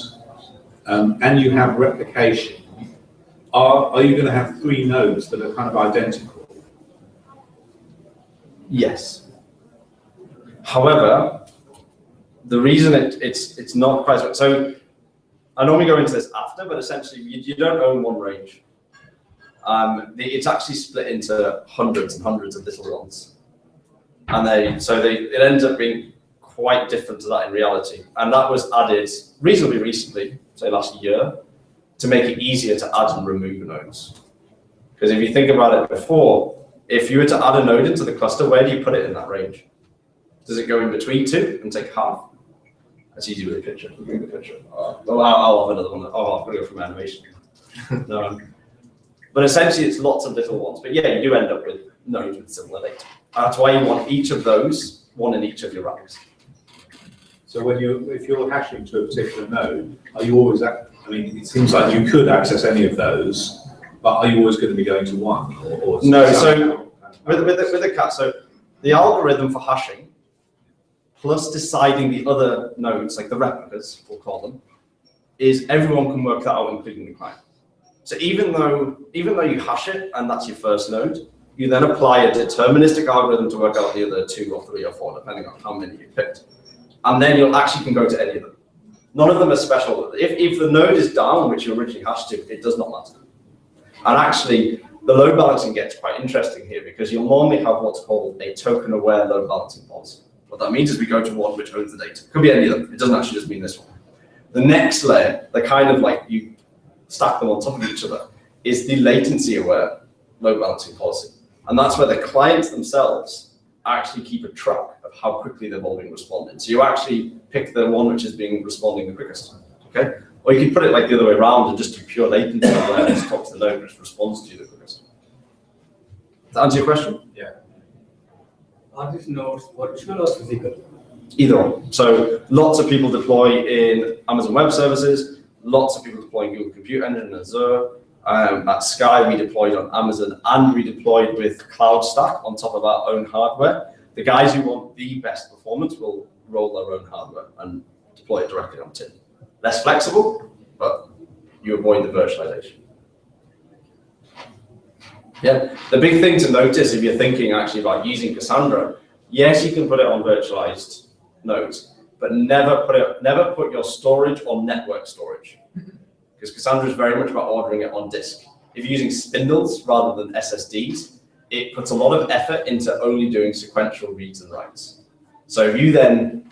and you have replication, are you going to have 3 nodes that are kind of identical? Yes. However, the reason it's not quite so, I normally go into this after, but essentially you don't own one range. It's actually split into hundreds and hundreds of little ones. And it ends up being quite different to that in reality. And that was added reasonably recently, say last year, to make it easier to add and remove nodes. Because if you think about it before, if you were to add a node into the cluster, where do you put it in that range? Does it go in between 2 and take half? That's easy with a picture. Bring the picture. I'll have another one. Oh, I've got to go from animation. No. But essentially, it's lots of little ones. But yeah, you do end up with nodes with similar data. That's why you want each of those, one in each of your racks. So if you're hashing to a particular node, are you always I mean, it seems like you could access any of those, but are you always going to be going to one? Or No, so with the cat, so the algorithm for hashing, plus deciding the other nodes, like the replicas, we'll call them, is everyone can work that out, including the client. So even though you hash it, and that's your first node, you then apply a deterministic algorithm to work out the other 2 or 3 or 4, depending on how many you picked. And then you actually can go to any of them. None of them are special. If the node is down, which you originally hashed to, it does not matter. And actually, the load balancing gets quite interesting here because you'll normally have what's called a token-aware load balancing policy. What that means is we go to one which owns the data. It could be any of them. It doesn't actually just mean this one. The next layer, the kind of like you stack them on top of each other, is the latency-aware load balancing policy. And that's where the clients themselves actually keep a track of how quickly they're all being responded. So you actually pick the one which is being responding the quickest, okay? Or you can put it like the other way around and just do pure latency awareness, talk to the node which responds to you the quickest. Does that answer your question? Yeah. Are these nodes virtual or physical? Either or. So lots of people deploy in Amazon Web Services, lots of people deploy in Google Compute Engine and Azure. At Sky, we deployed on Amazon and we deployed with Cloud Stack on top of our own hardware. The guys who want the best performance will roll their own hardware and deploy it directly on tin. Less flexible, but you avoid the virtualization. Yeah, the big thing to notice if you're thinking actually about using Cassandra, yes, you can put it on virtualized nodes, but never put your storage on network storage. Because Cassandra is very much about ordering it on disk. If you're using spindles rather than SSDs, it puts a lot of effort into only doing sequential reads and writes. So if you then,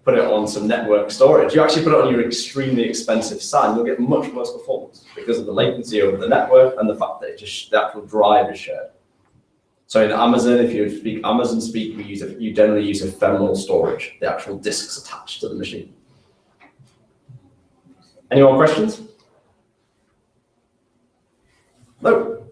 put it on some network storage, you actually put it on your extremely expensive SAN, you'll get much worse performance because of the latency over the network and the fact that the actual drive is shared. So in Amazon, if you speak Amazon speak, you generally use ephemeral storage, the actual disks attached to the machine. Any more questions? No.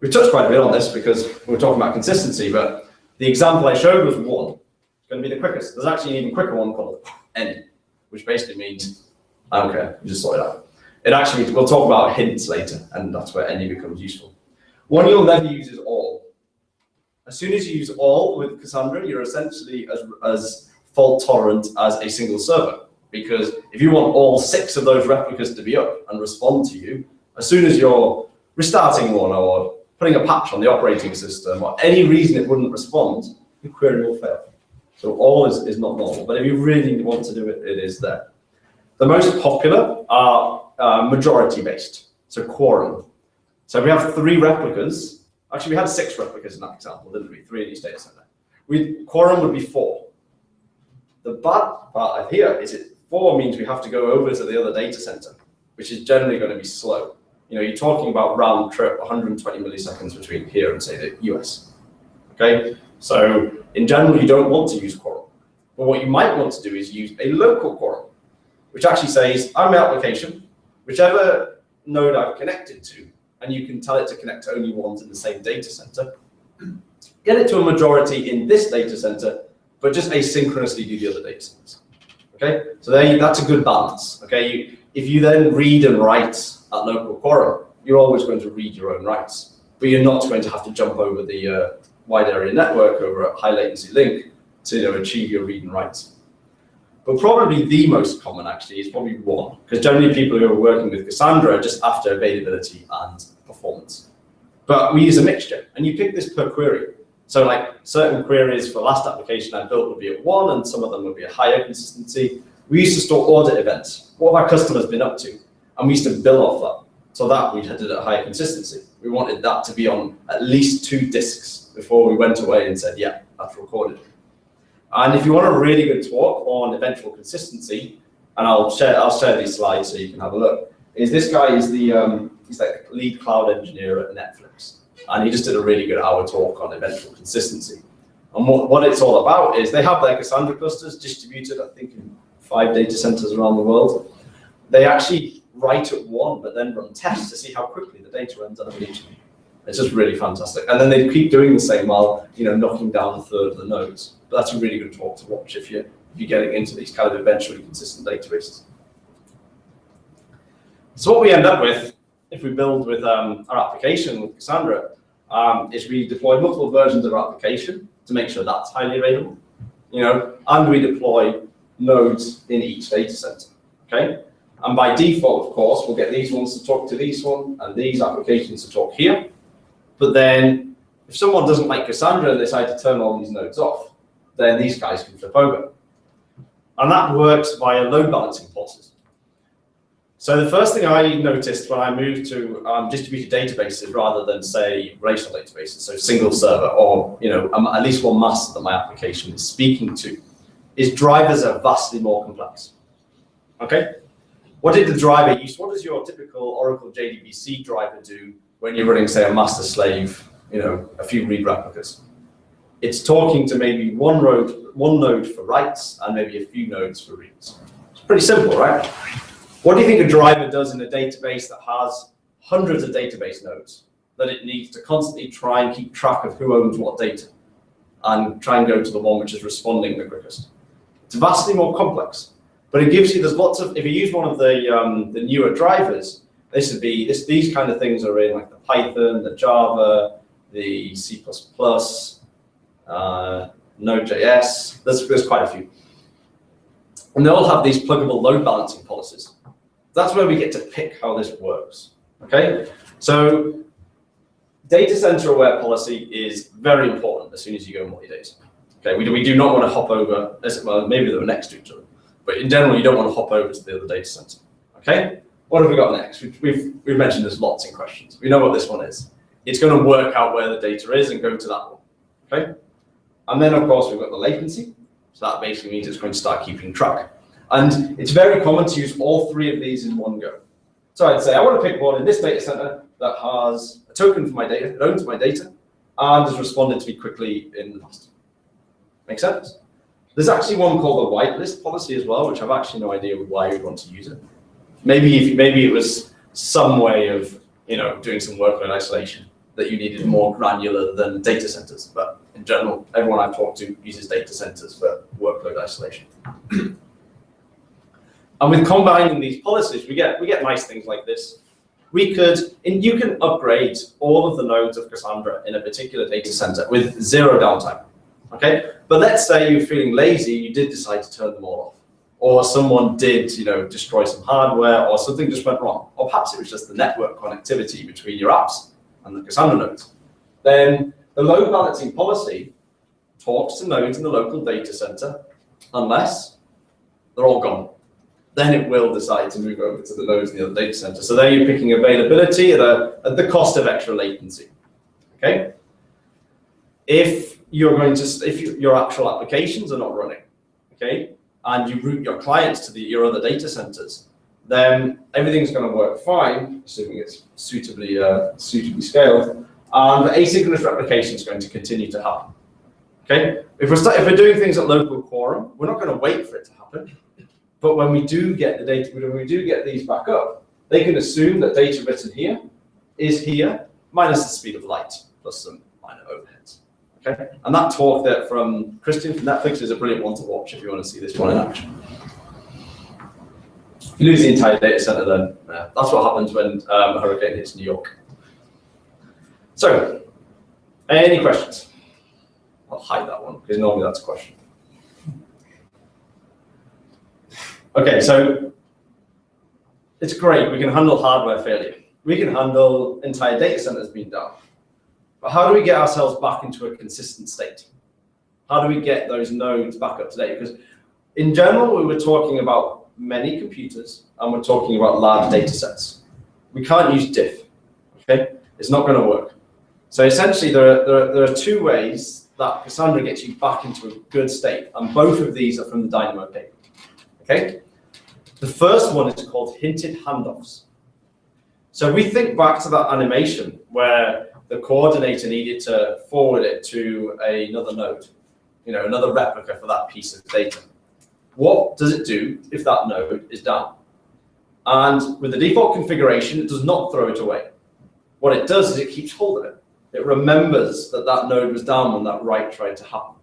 We touched quite a bit on this because we were talking about consistency, but the example I showed was 1. It's going to be the quickest. There's actually an even quicker one called any, which basically means, I don't care, you just sort it out. It actually, we'll talk about hints later, and that's where any becomes useful. One you'll never use is all. As soon as you use all with Cassandra, you're essentially as fault tolerant as a single server. Because if you want all 6 of those replicas to be up and respond to you, as soon as you're restarting one or putting a patch on the operating system or any reason it wouldn't respond, your query will fail. So all is not normal, but if you really want to do it, it is there. The most popular are majority-based, so quorum. So we have 3 replicas. Actually, we had 6 replicas in that example, didn't we? 3 in each data center. Quorum would be 4. The bad part here is 4 means we have to go over to the other data center, which is generally going to be slow. You're talking about round trip, 120 milliseconds between here and, say, the US. Okay? So in general, you don't want to use quorum. But what you might want to do is use a local quorum, which actually says, I'm my application, whichever node I've connected to, and you can tell it to connect to only ones in the same data center, get it to a majority in this data center, but just asynchronously do the other data centers. Okay, so that's a good balance. Okay, if you then read and write at local quorum, you're always going to read your own writes, but you're not going to have to jump over the wide area network over a high latency link to achieve your read and writes. But probably the most common actually is probably 1, because generally people who are working with Cassandra are just after availability and performance. But we use a mixture, and you pick this per query. So like certain queries for last application I built would be at 1, and some of them would be a higher consistency. We used to store audit events. What have our customers been up to? And we used to bill off that. So that we had it at higher consistency. We wanted that to be on at least 2 disks before we went away and said, yeah, that's recorded. And if you want a really good talk on eventual consistency, and I'll share these slides so you can have a look, is this guy is he's like the lead cloud engineer at Netflix. And he just did a really good hour talk on eventual consistency. And what it's all about is they have their Cassandra clusters distributed, I think, in 5 data centers around the world. They actually write at 1, but then run tests to see how quickly the data runs out of each. It's just really fantastic. And then they keep doing the same while, knocking down a third of the nodes. But that's a really good talk to watch if you're getting into these kind of eventually consistent databases. So what we end up with, if we build with our application with Cassandra, is we deploy multiple versions of our application to make sure that's highly available, and we deploy nodes in each data center, okay? And by default, of course, we'll get these ones to talk to these one and these applications to talk here. But then if someone doesn't like Cassandra and they decide to turn all these nodes off, then these guys can flip over. And that works via load balancing policies. So the first thing I noticed when I moved to distributed databases rather than, say, relational databases, so single server or at least one master that my application is speaking to, is drivers are vastly more complex. Okay? What did the driver use? What does your typical Oracle JDBC driver do when you're running, say, a master slave, a few read replicas? It's talking to maybe one node for writes and maybe a few nodes for reads. It's pretty simple, right? What do you think a driver does in a database that has hundreds of database nodes that it needs to constantly try and keep track of who owns what data and try and go to the one which is responding the quickest? It's vastly more complex, but it gives you, there's lots of, if you use one of the newer drivers, these kind of things are in like the Python, the Java, the C++, Node.js, there's quite a few. And they all have these pluggable load balancing policies. That's where we get to pick how this works, okay? So data center aware policy is very important as soon as you go multi-data. Okay, we do not want to hop over, well, maybe they're next to each other, but in general, you don't want to hop over to the other data center, okay? What have we got next? We've mentioned there's lots in questions. We know what this one is. It's going to work out where the data is and go to that one, okay? And then, of course, we've got the latency. So that basically means it's going to start keeping track. And it's very common to use all three of these in one go. So I'd say I want to pick one in this data center that has a token for my data, it owns my data, and has responded to me quickly in the past. Make sense? There's actually one called the whitelist policy as well, which I've actually no idea why you'd want to use it. Maybe it was some way of doing some workload isolation that you needed more granular than data centers. But in general, everyone I've talked to uses data centers for workload isolation. And with combining these policies, we get nice things like this. You can upgrade all of the nodes of Cassandra in a particular data center with zero downtime. Okay, but let's say you're feeling lazy, you did decide to turn them all off, or someone did, destroy some hardware, or something just went wrong, or perhaps it was just the network connectivity between your apps and the Cassandra nodes. Then the load balancing policy talks to nodes in the local data center unless they're all gone. Then it will decide to move over to the nodes in the other data center. So there you're picking availability at the cost of extra latency. Okay. If your actual applications are not running, okay, and you route your clients to your other data centers, then everything's going to work fine, assuming it's suitably scaled, and the asynchronous replication is going to continue to happen. Okay, if we're doing things at local quorum, we're not going to wait for it to happen. But when we do get the data, when we do get these back up, they can assume that data written here is here minus the speed of light plus some minor overheads. Okay, and that talk there from Christian from Netflix is a brilliant one to watch if you want to see this one in action. If you lose the entire data center, then that's what happens when a hurricane hits New York. So, any questions? I'll hide that one because normally that's a question. Okay, so it's great. We can handle hardware failure. We can handle entire data centers being down. But how do we get ourselves back into a consistent state? How do we get those nodes back up to date? Because in general, we were talking about many computers and we're talking about large data sets. We can't use diff, okay? It's not going to work. So essentially, there are two ways that Cassandra gets you back into a good state, and both of these are from the Dynamo paper, okay? The first one is called hinted handoffs. So we think back to that animation where the coordinator needed to forward it to another node, another replica for that piece of data. What does it do if that node is down? And with the default configuration, it does not throw it away. What it does is it keeps hold of it. It remembers that that node was down when that write tried to happen.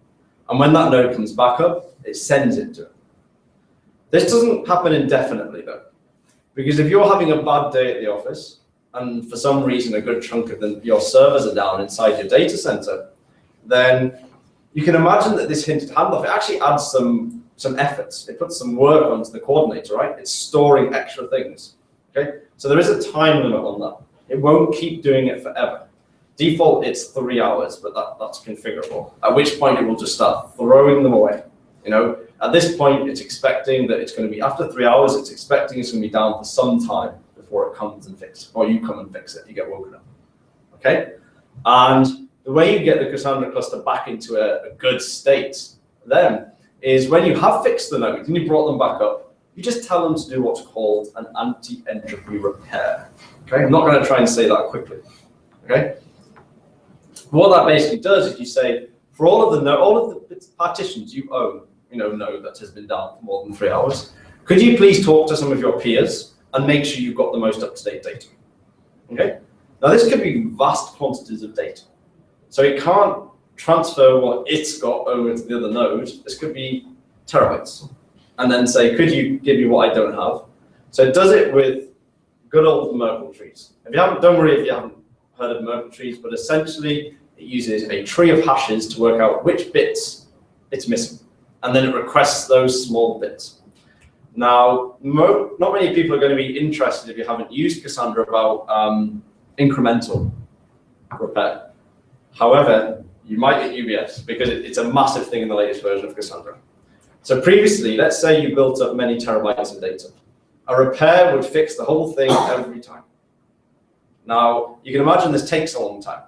And when that node comes back up, it sends it to it. This doesn't happen indefinitely though, because if you're having a bad day at the office, and for some reason a good chunk of your servers are down inside your data center, then you can imagine that this hinted handoff, it actually adds some efforts. It puts some work onto the coordinator, right? It's storing extra things, okay? So there is a time limit on that. It won't keep doing it forever. Default, it's 3 hours, but that's configurable. At which point it will just start throwing them away. You know, at this point, it's expecting that it's going to be, after 3 hours, it's expecting it's going to be down for some time before it comes and fixes it, or you come and fix it, you get woken up, okay? And the way you get the Cassandra cluster back into a good state then is when you have fixed the nodes and you brought them back up, you just tell them to do what's called an anti-entropy repair, okay? I'm not going to try and say that quickly, okay? What that basically does is you say, for all of the partitions you own, you know, node that has been down for more than 3 hours, could you please talk to some of your peers and make sure you've got the most up-to-date data, okay? Now this could be vast quantities of data. So it can't transfer what it's got over to the other node. This could be terabytes. And then say, could you give me what I don't have? So it does it with good old Merkle trees. If you haven't, don't worry if you haven't heard of Merkle trees, but essentially it uses a tree of hashes to work out which bits it's missing. And then it requests those small bits. Now, not many people are going to be interested, if you haven't used Cassandra, about incremental repair. However, you might get UBS because it's a massive thing in the latest version of Cassandra. So previously, let's say you built up many terabytes of data. A repair would fix the whole thing every time. Now, you can imagine this takes a long time.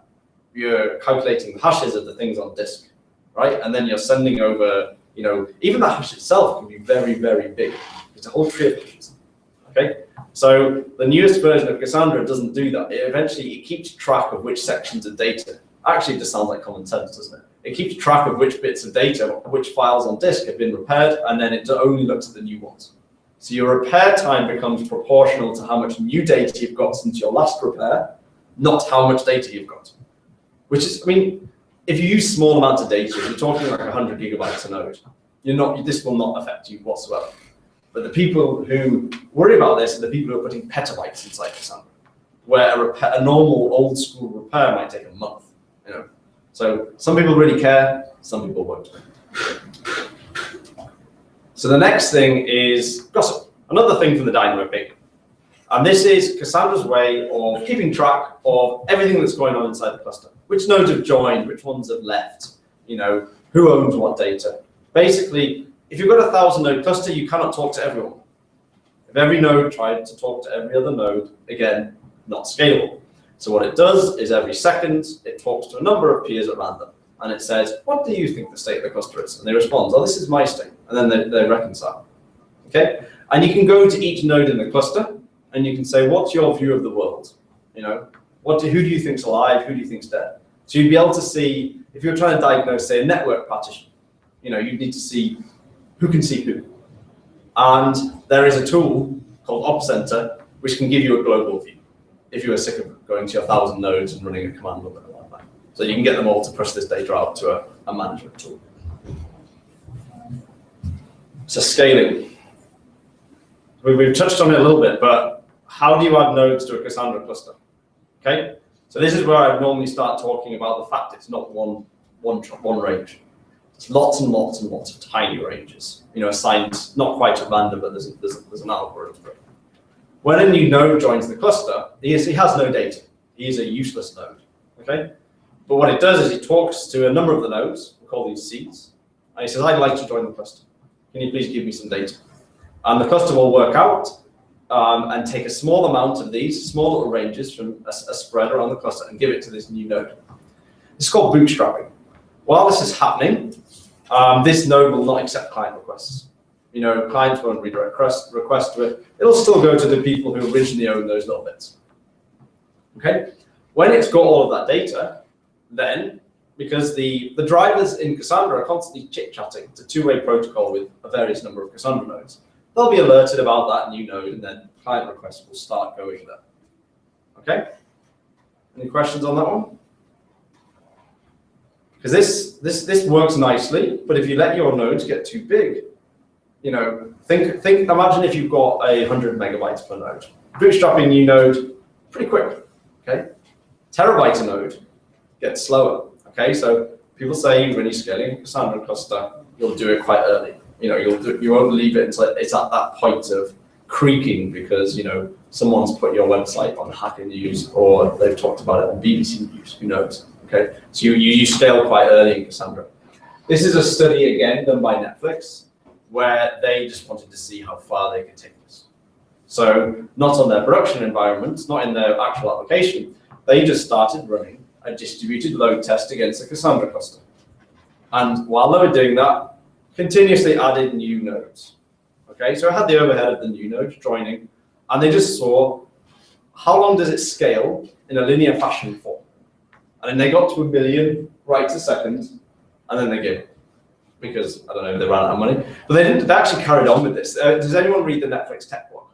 You're calculating the hashes of the things on disk, right? And then you're sending over, you know, even the hash itself can be very, very big. It's a whole tree of hashes, okay? So the newest version of Cassandra doesn't do that. It keeps track of which sections of data. Actually, it just sounds like common sense, doesn't it? It keeps track of which bits of data, which files on disk have been repaired, and then it only looks at the new ones. So your repair time becomes proportional to how much new data you've got since your last repair, not how much data you've got. Which is, I mean, if you use small amounts of data, you're talking like 100 gigabytes a node. This will not affect you whatsoever. But the people who worry about this are the people who are putting petabytes inside Cassandra, where a normal old school repair might take a month. You know, so some people really care, some people won't. So the next thing is gossip, another thing from the Dynamo pig. And this is Cassandra's way of keeping track of everything that's going on inside the cluster. Which nodes have joined, which ones have left, you know, who owns what data. Basically, if you've got a 1,000 node cluster, you cannot talk to everyone. If every node tried to talk to every other node, again, not scalable. So what it does is every second, it talks to a number of peers at random. And it says, what do you think the state of the cluster is? And they respond, oh, this is my state. And then they reconcile. Okay? And you can go to each node in the cluster, and you can say, what's your view of the world? You know, who do you think's alive? Who do you think's dead? So you'd be able to see, if you're trying to diagnose, say, a network partition, you know, you'd need to see who can see who. And there is a tool called OpCenter, which can give you a global view, if you were sick of going to your 1,000 nodes and running a command line like that. So you can get them all to push this data out to a management tool. So scaling. We've touched on it a little bit, but how do you add nodes to a Cassandra cluster? Okay, so this is where I normally start talking about the fact it's not one range. It's lots and lots and lots of tiny ranges. You know, assigned not quite at random, but there's an algorithm for it. When a new node joins the cluster, he has no data. He is a useless node. Okay, but what it does is it talks to a number of the nodes. We call these seeds, and he says, "I'd like to join the cluster. Can you please give me some data?" And the cluster will work out and take a small amount of these small little ranges from a spread around the cluster and give it to this new node. It's called bootstrapping. While this is happening, this node will not accept client requests. You know, clients won't redirect request to it. It'll still go to the people who originally owned those little bits. Okay? When it's got all of that data, then, because the drivers in Cassandra are constantly chit-chatting, it's a two-way protocol with a various number of Cassandra nodes, they'll be alerted about that new node, and then client requests will start going there. Okay? Any questions on that one? Because this works nicely, but if you let your nodes get too big, you know, imagine if you've got 100 megabytes per node. Bootstrapping a new node pretty quick, okay? Terabyte a node gets slower, okay? So people say when you're scaling a Cassandra cluster, you'll do it quite early. You know, you won't leave it until it's at that point of creaking because, you know, someone's put your website on Hacker News or they've talked about it on BBC News, who knows, okay? So you scale quite early in Cassandra. This is a study, again, done by Netflix, where they just wanted to see how far they could take this. So not on their production environment, not in their actual application, they just started running a distributed load test against a Cassandra cluster. And while they were doing that, continuously added new nodes. Okay, so I had the overhead of the new nodes joining, and they just saw how long does it scale in a linear fashion for. And then they got to 1 million writes a second, and then they gave up. Because, I don't know, they ran out of money. But they didn't, they actually carried on with this. Does anyone read the Netflix tech blog?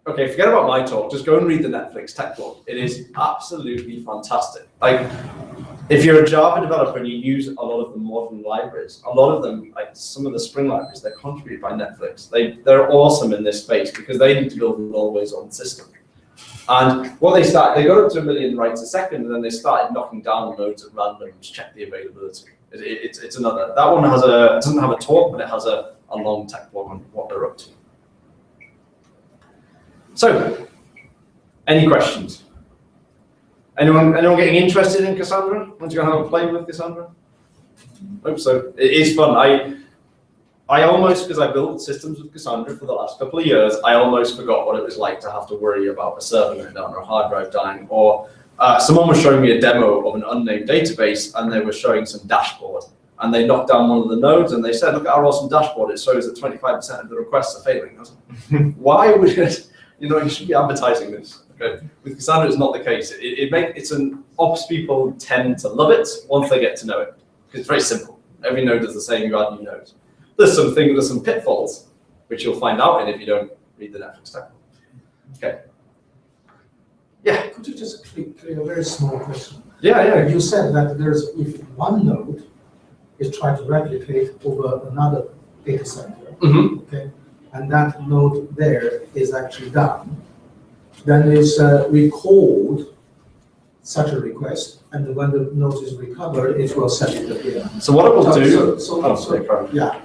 Okay, forget about my talk, just go and read the Netflix tech blog. It is absolutely fantastic. Like, if you're a Java developer and you use a lot of the modern libraries, a lot of them, like some of the Spring libraries, they're contributed by Netflix. They're awesome in this space because they need to build an always-on system. And what they started, they got up to 1 million writes a second, and then they started knocking down nodes at random to check the availability. It's another. That one has doesn't have a talk, but it has a long tech blog on what they're up to. So, any questions? Anyone getting interested in Cassandra? Want to go have a play with Cassandra? Hope so. It is fun. I almost, because I built systems with Cassandra for the last couple of years, I almost forgot what it was like to have to worry about a server going down or a hard drive dying. Or someone was showing me a demo of an unnamed database, and they were showing some dashboard. And they knocked down one of the nodes, and they said, look at our awesome dashboard. It shows that 25% of the requests are failing. I was like, why would it? You know, you should be advertising this. Okay. With Cassandra, it's not the case. It's an ops people tend to love it once they get to know it. Because it's very simple. Every node does the same, you add new nodes. There's some pitfalls, which you'll find out in if you don't read the Netflix tech. Okay. Yeah. Could you just clear a very small question? Yeah. You said that if one node is trying to replicate over another data center, okay, and that node there is actually down, then it's recalled such a request, and when the node is recovered, it will set it again. So what it will do? Yeah.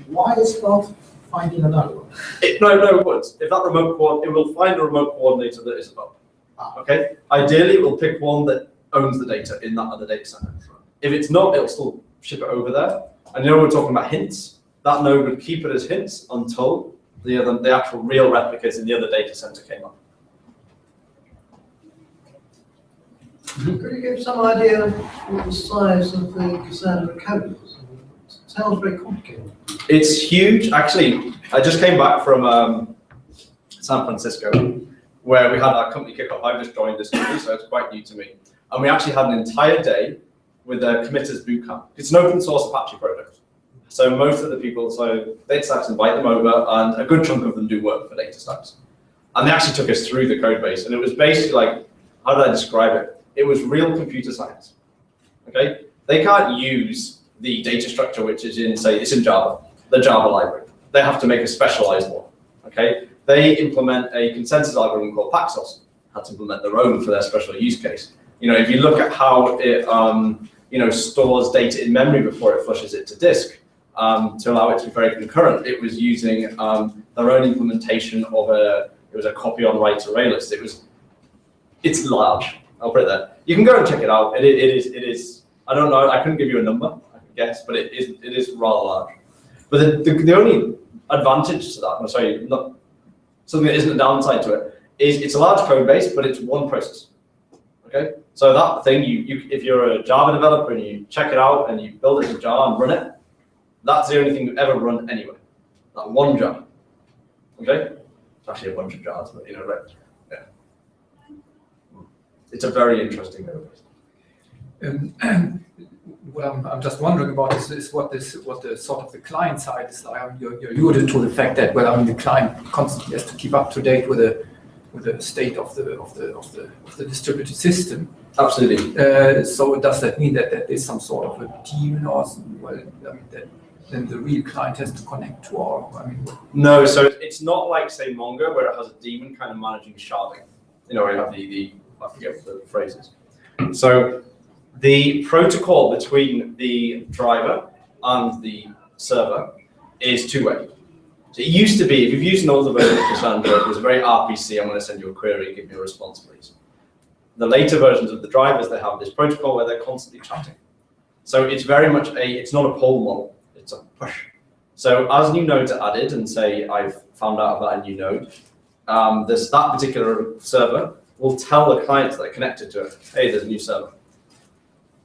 Why is not finding another one? No, it would. If that remote coordinator, it will find a remote coordinator that is above. Okay. Ideally, it will pick one that owns the data in that other data center. If it's not, it'll still ship it over there. And you know we're talking about hints. That node would keep it as hints until the actual real replicas in the other data center came up. Could you give some idea of what the size of the Cassandra code is? It sounds very complicated. It's huge. Actually, I just came back from San Francisco, where we had our company kickoff. I've just joined this company, so it's quite new to me. And we actually had an entire day with a committers bootcamp. It's an open source Apache project. So most of the people, DataStax invite them over, and a good chunk of them do work for DataStax. And they actually took us through the code base, and it was basically like, how did I describe it? It was real computer science. Okay, they can't use the data structure which is in, say, it's in Java, the Java library. They have to make a specialized one. Okay, they implement a consensus algorithm called Paxos. Had to implement their own for their special use case. You know, if you look at how it stores data in memory before it flushes it to disk. To allow it to be very concurrent, it was using their own implementation of it was a copy on write array list. It's large. I'll put it there. You can go and check it out. It is. I don't know. I couldn't give you a number. I can guess, but it is rather large. But the only advantage to that, I'm sorry, not something that isn't a downside to it, is it's a large code base, but it's one process. Okay. So that thing, if you're a Java developer and you check it out and you build it in Java and run it, that's the only thing you've ever run anyway. That one jar. Okay? It's actually a bunch of jars, but right? Yeah. It's a very interesting database. What I'm just wondering about is what the sort of the client side is like. You alluded to the fact that the client constantly has to keep up to date with the the state of the distributed system. Absolutely. So does that mean that there is some sort of a daemon, or well, I mean, that then the real client has to connect to our? I mean, No, so it's not like, say, Mongo, where it has a daemon kind of managing sharding. You know, where you have the I forget what the phrase is. So the protocol between the driver and the server is two-way. So it used to be, if you've used an older version of Cassandra, it was a very RPC, I'm going to send you a query, give me a response, please. The later versions of the drivers, they have this protocol where they're constantly chatting. So it's very much it's not a pull model, it's a push. So as new nodes are added, and say I've found out about a new node, that particular server will tell the client that are connected to it, hey, there's a new server.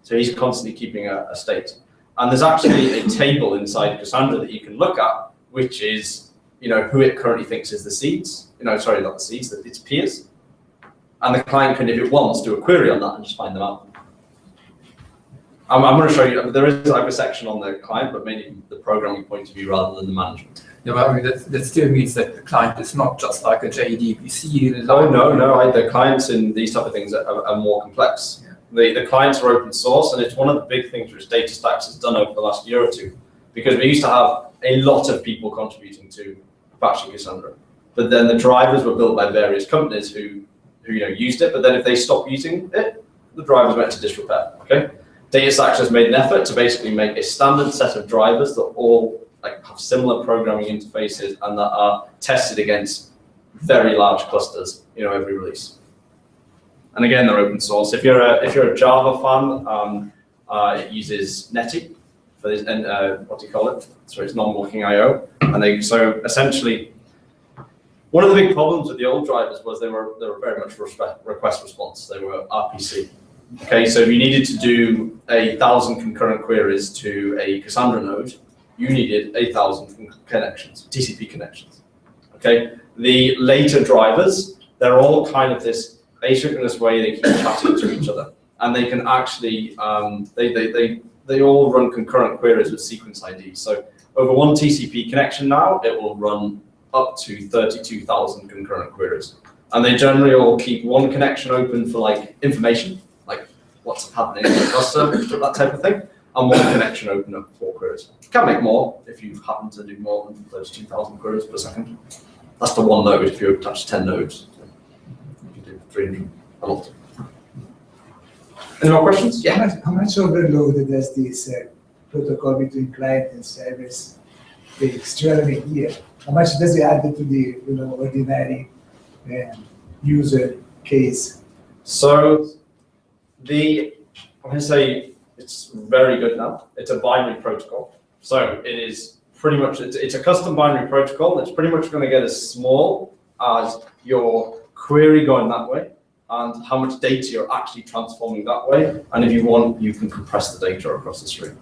So he's constantly keeping a state. And there's actually a table inside Cassandra that you can look at, which is, you know, who it currently thinks is the seeds. You know, sorry, not the seeds, that its peers. And the client can, if it wants, do a query on that and just find them out. I'm going to show you, there is like a section on the client, but mainly from the programming point of view rather than the management. yeah, but I mean, that still means that the client is not just like a JDBC. Oh, no, the clients in these type of things are more complex. Yeah. The clients are open source, and it's one of the big things which DataStax has done over the last year or two, because we used to have a lot of people contributing to Apache Cassandra, but then the drivers were built by various companies who you know used it, but then if they stopped using it, the drivers went to disrepair. Okay, DataStax has made an effort to basically make a standard set of drivers that all like have similar programming interfaces and that are tested against very large clusters, you know, every release. And again, they're open source. If you're a Java fan, it uses Netty for this, and what do you call it? So it's non-blocking I/O. And so essentially, one of the big problems with the old drivers was they were very much request response. They were RPC. Okay, so if you needed to do 1,000 concurrent queries to a Cassandra node, you needed 1,000 connections, TCP connections. Okay, the later drivers, they're all kind of this asynchronous way they keep chatting to each other, and they can actually they all run concurrent queries with sequence IDs. So over one TCP connection now, it will run up to 32,000 concurrent queries, and they generally all keep one connection open for like information, like what's happening in the cluster, that type of thing, and one connection open up for queries. You can make more if you happen to do more than 32,000 queries per second. That's the one node. If you attach 10 nodes, you can do 300 a lot. Any more questions? Yeah. How much overload does this protocol between client and service takes? Generally here, how much does it add to the ordinary user case? So I'm going to say it's very good now. It's a binary protocol. So it is pretty much, it's a custom binary protocol. It's pretty much going to get as small as your query going that way and how much data you're actually transforming that way. And if you want, you can compress the data across the stream.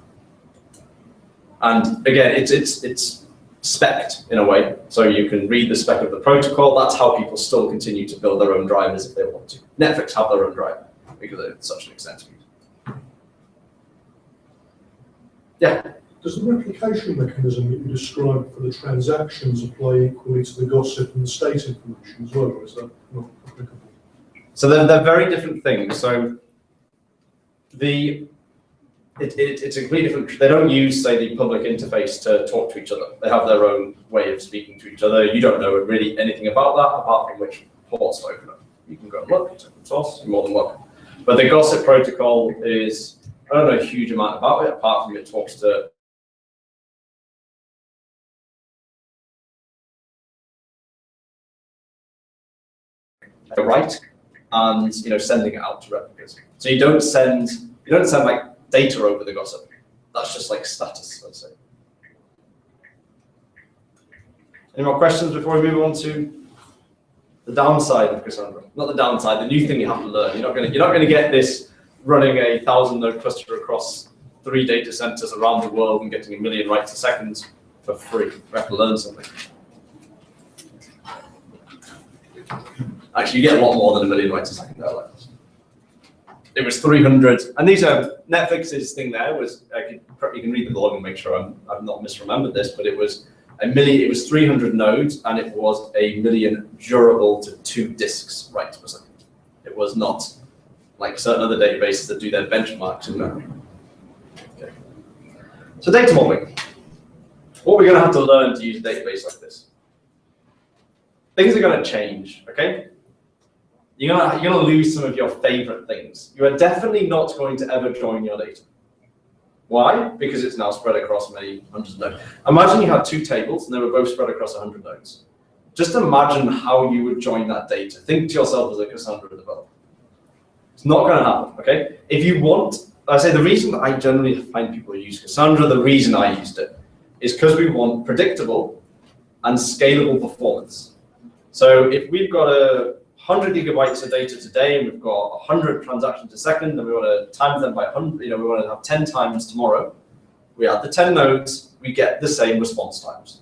And again, it's spec'd in a way. So you can read the spec of the protocol. That's how people still continue to build their own drivers if they want to. Netflix have their own driver because it's such an extensive use. Yeah. Does the replication mechanism that you described for the transactions apply equally to the gossip and the state information as well, or is that not applicable? So they're very different things. So it's a completely different. They don't use, say, the public interface to talk to each other. They have their own way of speaking to each other. You don't know really anything about that apart from which ports to open up. You can go and look. It's open source. You're more than welcome. But the gossip protocol is, I don't know a huge amount about it apart from it talks to write and sending it out to replicas. So you don't send like data over the gossip. That's just like status, let's say. Any more questions before we move on to the downside of Cassandra? Not the downside, the new thing you have to learn. You're not going to get this running a 1,000-node cluster across 3 data centers around the world and getting 1 million writes a second for free. You have to learn something. Actually, you get a lot more than 1 million writes a second there. Like this. It was 300, and these are Netflix's thing. There was you can read the blog and make sure I've not misremembered this, but it was It was 300 nodes, and it was 1,000,000 durable to 2 disks writes per second. It was not like certain other databases that do their benchmarks in memory. Okay. So data modeling. What we're going to have to learn to use a database like this. Things are going to change, okay? You're going to lose some of your favorite things. You are definitely not going to ever join your data. Why? Because it's now spread across many hundreds of nodes. Imagine you had 2 tables and they were both spread across 100 nodes. Just imagine how you would join that data. Think to yourself as a Cassandra developer. It's not going to happen, okay? If you want, I say the reason I generally find people use Cassandra, the reason I used it, is because we want predictable and scalable performance. So if we've got 100 gigabytes of data today, and we've got 100 transactions a second, and we want to times them by 100, we want to have 10 times tomorrow, we add the 10 nodes, we get the same response times.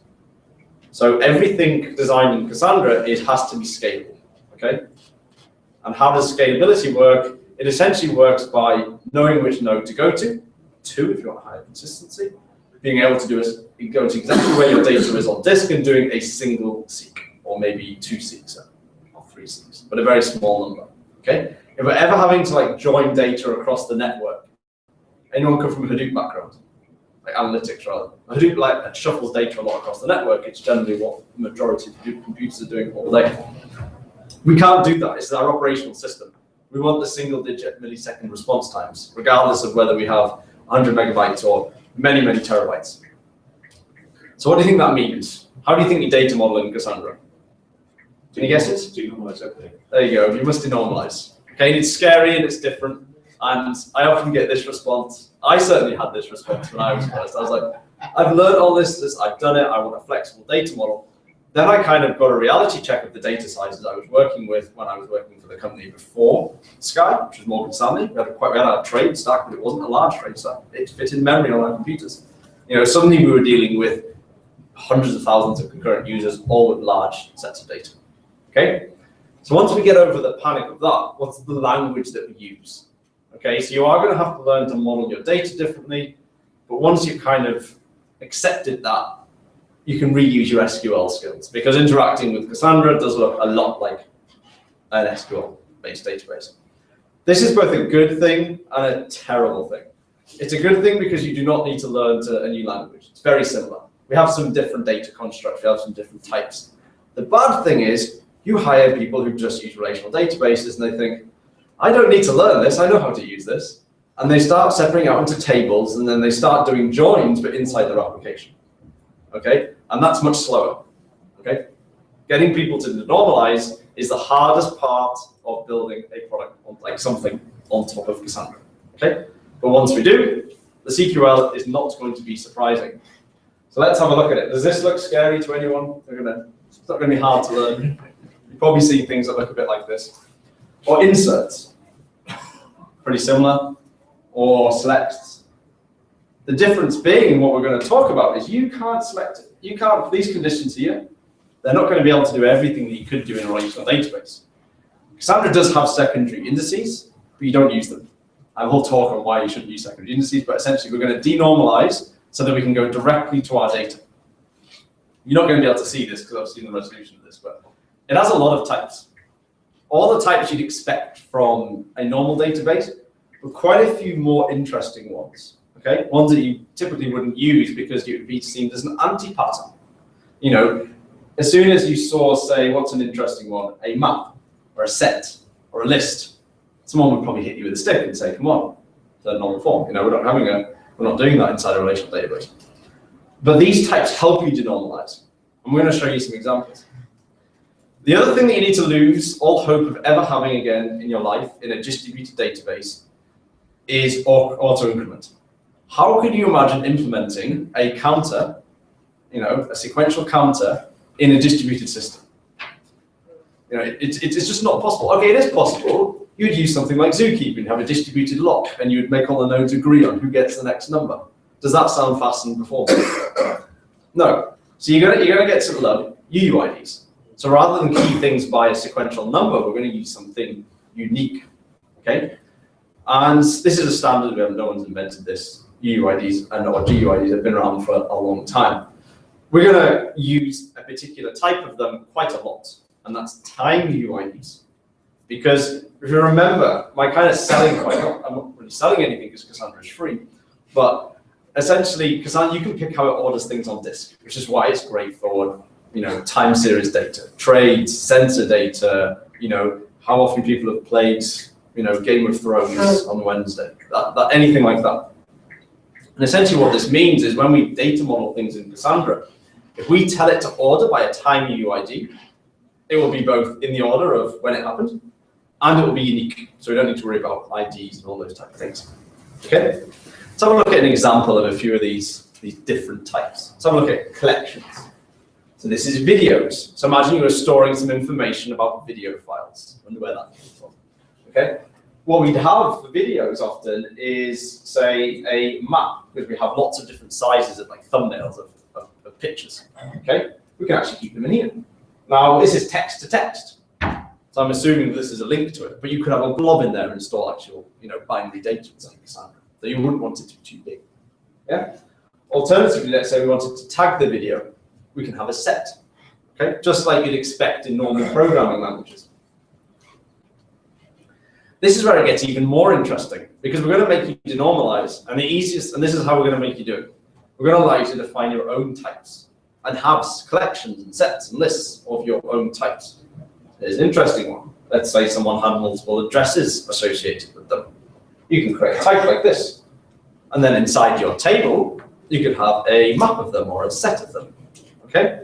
So everything designed in Cassandra, it has to be scalable, okay? And how does scalability work? It essentially works by knowing which node to go to, 2 if you want higher consistency, being able to go to exactly where your data is on disk and doing a single seek, or maybe 2 seeks, or 3 seeks, but a very small number, okay? If we're ever having to join data across the network, anyone come from a Hadoop background? Like analytics rather. Hadoop shuffles data a lot across the network. It's generally what the majority of Hadoop computers are doing all day. We can't do that. It's our operational system. We want the single-digit millisecond response times, regardless of whether we have 100 megabytes or many, many terabytes. So what do you think that means? How do you think you data model in Cassandra? Can you guess it? Denormalize everything. There you go. You must denormalize. Okay, and it's scary and it's different. And I often get this response. I certainly had this response when I was first. I was like, I've learned all this, I've done it, I want a flexible data model. Then I kind of got a reality check of the data sizes I was working with when I was working for the company before Sky, which was Morgan Stanley. We had a trade stack, but it wasn't a large trade stack. It fit in memory on our computers. Suddenly we were dealing with hundreds of thousands of concurrent users, all with large sets of data. Okay? So once we get over the panic of that, what's the language that we use? Okay, so you are going to have to learn to model your data differently, but once you've kind of accepted that, you can reuse your SQL skills, because interacting with Cassandra does look a lot like an SQL-based database. This is both a good thing and a terrible thing. It's a good thing because you do not need to learn a new language. It's very similar. We have some different data constructs, we have some different types. The bad thing is you hire people who just use relational databases and they think, I don't need to learn this, I know how to use this. And they start separating out into tables, and then they start doing joins, but inside their application. Okay, and that's much slower. Okay, getting people to normalize is the hardest part of building a product, like something on top of Cassandra. Okay, but once we do, the CQL is not going to be surprising. So let's have a look at it. Does this look scary to anyone? It's not going to be hard to learn. You've probably seen things that look a bit like this. Or inserts, pretty similar, or selects. The difference being, what we're going to talk about is you can't select it. You can't, these conditions here, they're not going to be able to do everything that you could do in a relational database. Cassandra does have secondary indices, but you don't use them. I will talk on why you shouldn't use secondary indices, but essentially we're going to denormalize so that we can go directly to our data. You're not going to be able to see this because I've seen the resolution of this, but it has a lot of types. All the types you'd expect from a normal database, but quite a few more interesting ones. Okay, ones that you typically wouldn't use because you would be seen as an anti-pattern. As soon as you saw, say, what's an interesting one? A map, or a set, or a list. Someone would probably hit you with a stick and say, come on, it's a normal form. We're not doing that inside a relational database. But these types help you denormalize. I'm going to show you some examples. The other thing that you need to lose all hope of ever having again in your life in a distributed database is auto-increment. How could you imagine implementing a counter, a sequential counter in a distributed system? It's just not possible. Okay, it is possible. You'd use something like zookeeping, have a distributed lock, and you would make all the nodes agree on who gets the next number. Does that sound fast and performant? No. So you're gonna get to love UUIDs. So rather than key things by a sequential number, we're going to use something unique. Okay, and this is a standard. No one's invented this. UUIDs or GUIDs have been around for a long time. we're going to use a particular type of them quite a lot, and that's time UIDs. Because if you remember, my kind of selling point, I'm not really selling anything because Cassandra is free, but essentially, Cassandra, you can pick how it orders things on disk, which is why it's great for, time series data, trades, sensor data, how often people have played, Game of Thrones on Wednesday, anything like that. And essentially what this means is when we data model things in Cassandra, if we tell it to order by a time UID, it will be both in the order of when it happened, and it will be unique. So we don't need to worry about IDs and all those type of things. Okay? Let's have a look at an example of a few of these different types. Let's have a look at collections. So this is videos. So imagine you were storing some information about video files. I wonder where that came from. Okay? What we'd have for videos often is, say, a map, because we have lots of different sizes of like thumbnails of pictures. Okay? We can actually keep them in here. Now, this is text to text. So I'm assuming this is a link to it, but you could have a blob in there and store actual, binary data in Cassandra. So you wouldn't want it to be too big. Yeah? Alternatively, let's say we wanted to tag the video, we can have a set. Okay? Just like you'd expect in normal programming languages. This is where it gets even more interesting, because we're going to make you denormalize, and the easiest, and this is how we're going to make you do it. We're going to allow you to define your own types and have collections and sets and lists of your own types. Here's an interesting one. Let's say someone had multiple addresses associated with them. You can create a type like this. And then inside your table, you could have a map of them or a set of them. Okay?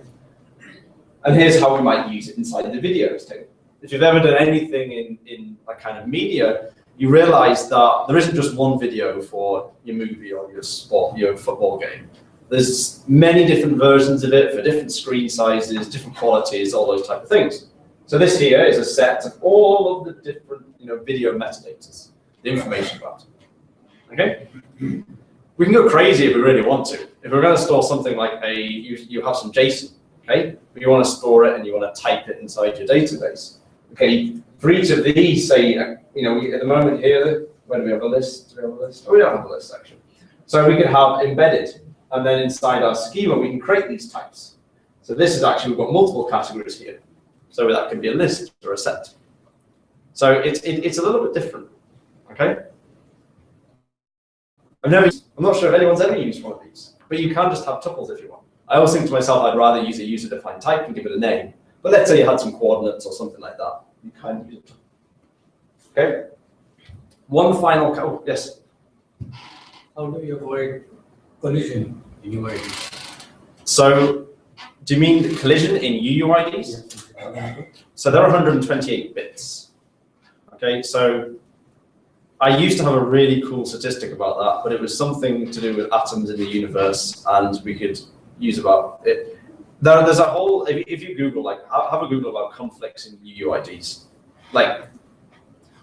And here's how we might use it inside the videos table. If you've ever done anything in that kind of media, you realize that there isn't just one video for your movie or your sport, your football game. There's many different versions of it for different screen sizes, different qualities, all those type of things. So this here is a set of all of the different, video metadata, the information about it. Okay? We can go crazy if we really want to. If we're going to store something like you have some JSON, okay? But you want to store it and you want to type it inside your database. Okay, for each of these, say, at the moment here, where do we have a list? Do we have a list? Oh, we don't have a list, actually. So we could have embedded, and then inside our schema, we can create these types. So this is actually, we've got multiple categories here. So that can be a list or a set. So it's a little bit different, okay? I'm not sure if anyone's ever used one of these, but you can just have tuples if you want. I always think to myself, I'd rather use a user-defined type and give it a name. But let's say you had some coordinates or something like that. You can use it. Okay? One final code. Yes? How do you avoid collision in UID? So, do you mean collision in UUIDs? Yes. So there are 128 bits. Okay, so I used to have a really cool statistic about that, but it was something to do with atoms in the universe, and we could use about it. There's a whole, if you Google, have a Google about conflicts in UUIDs.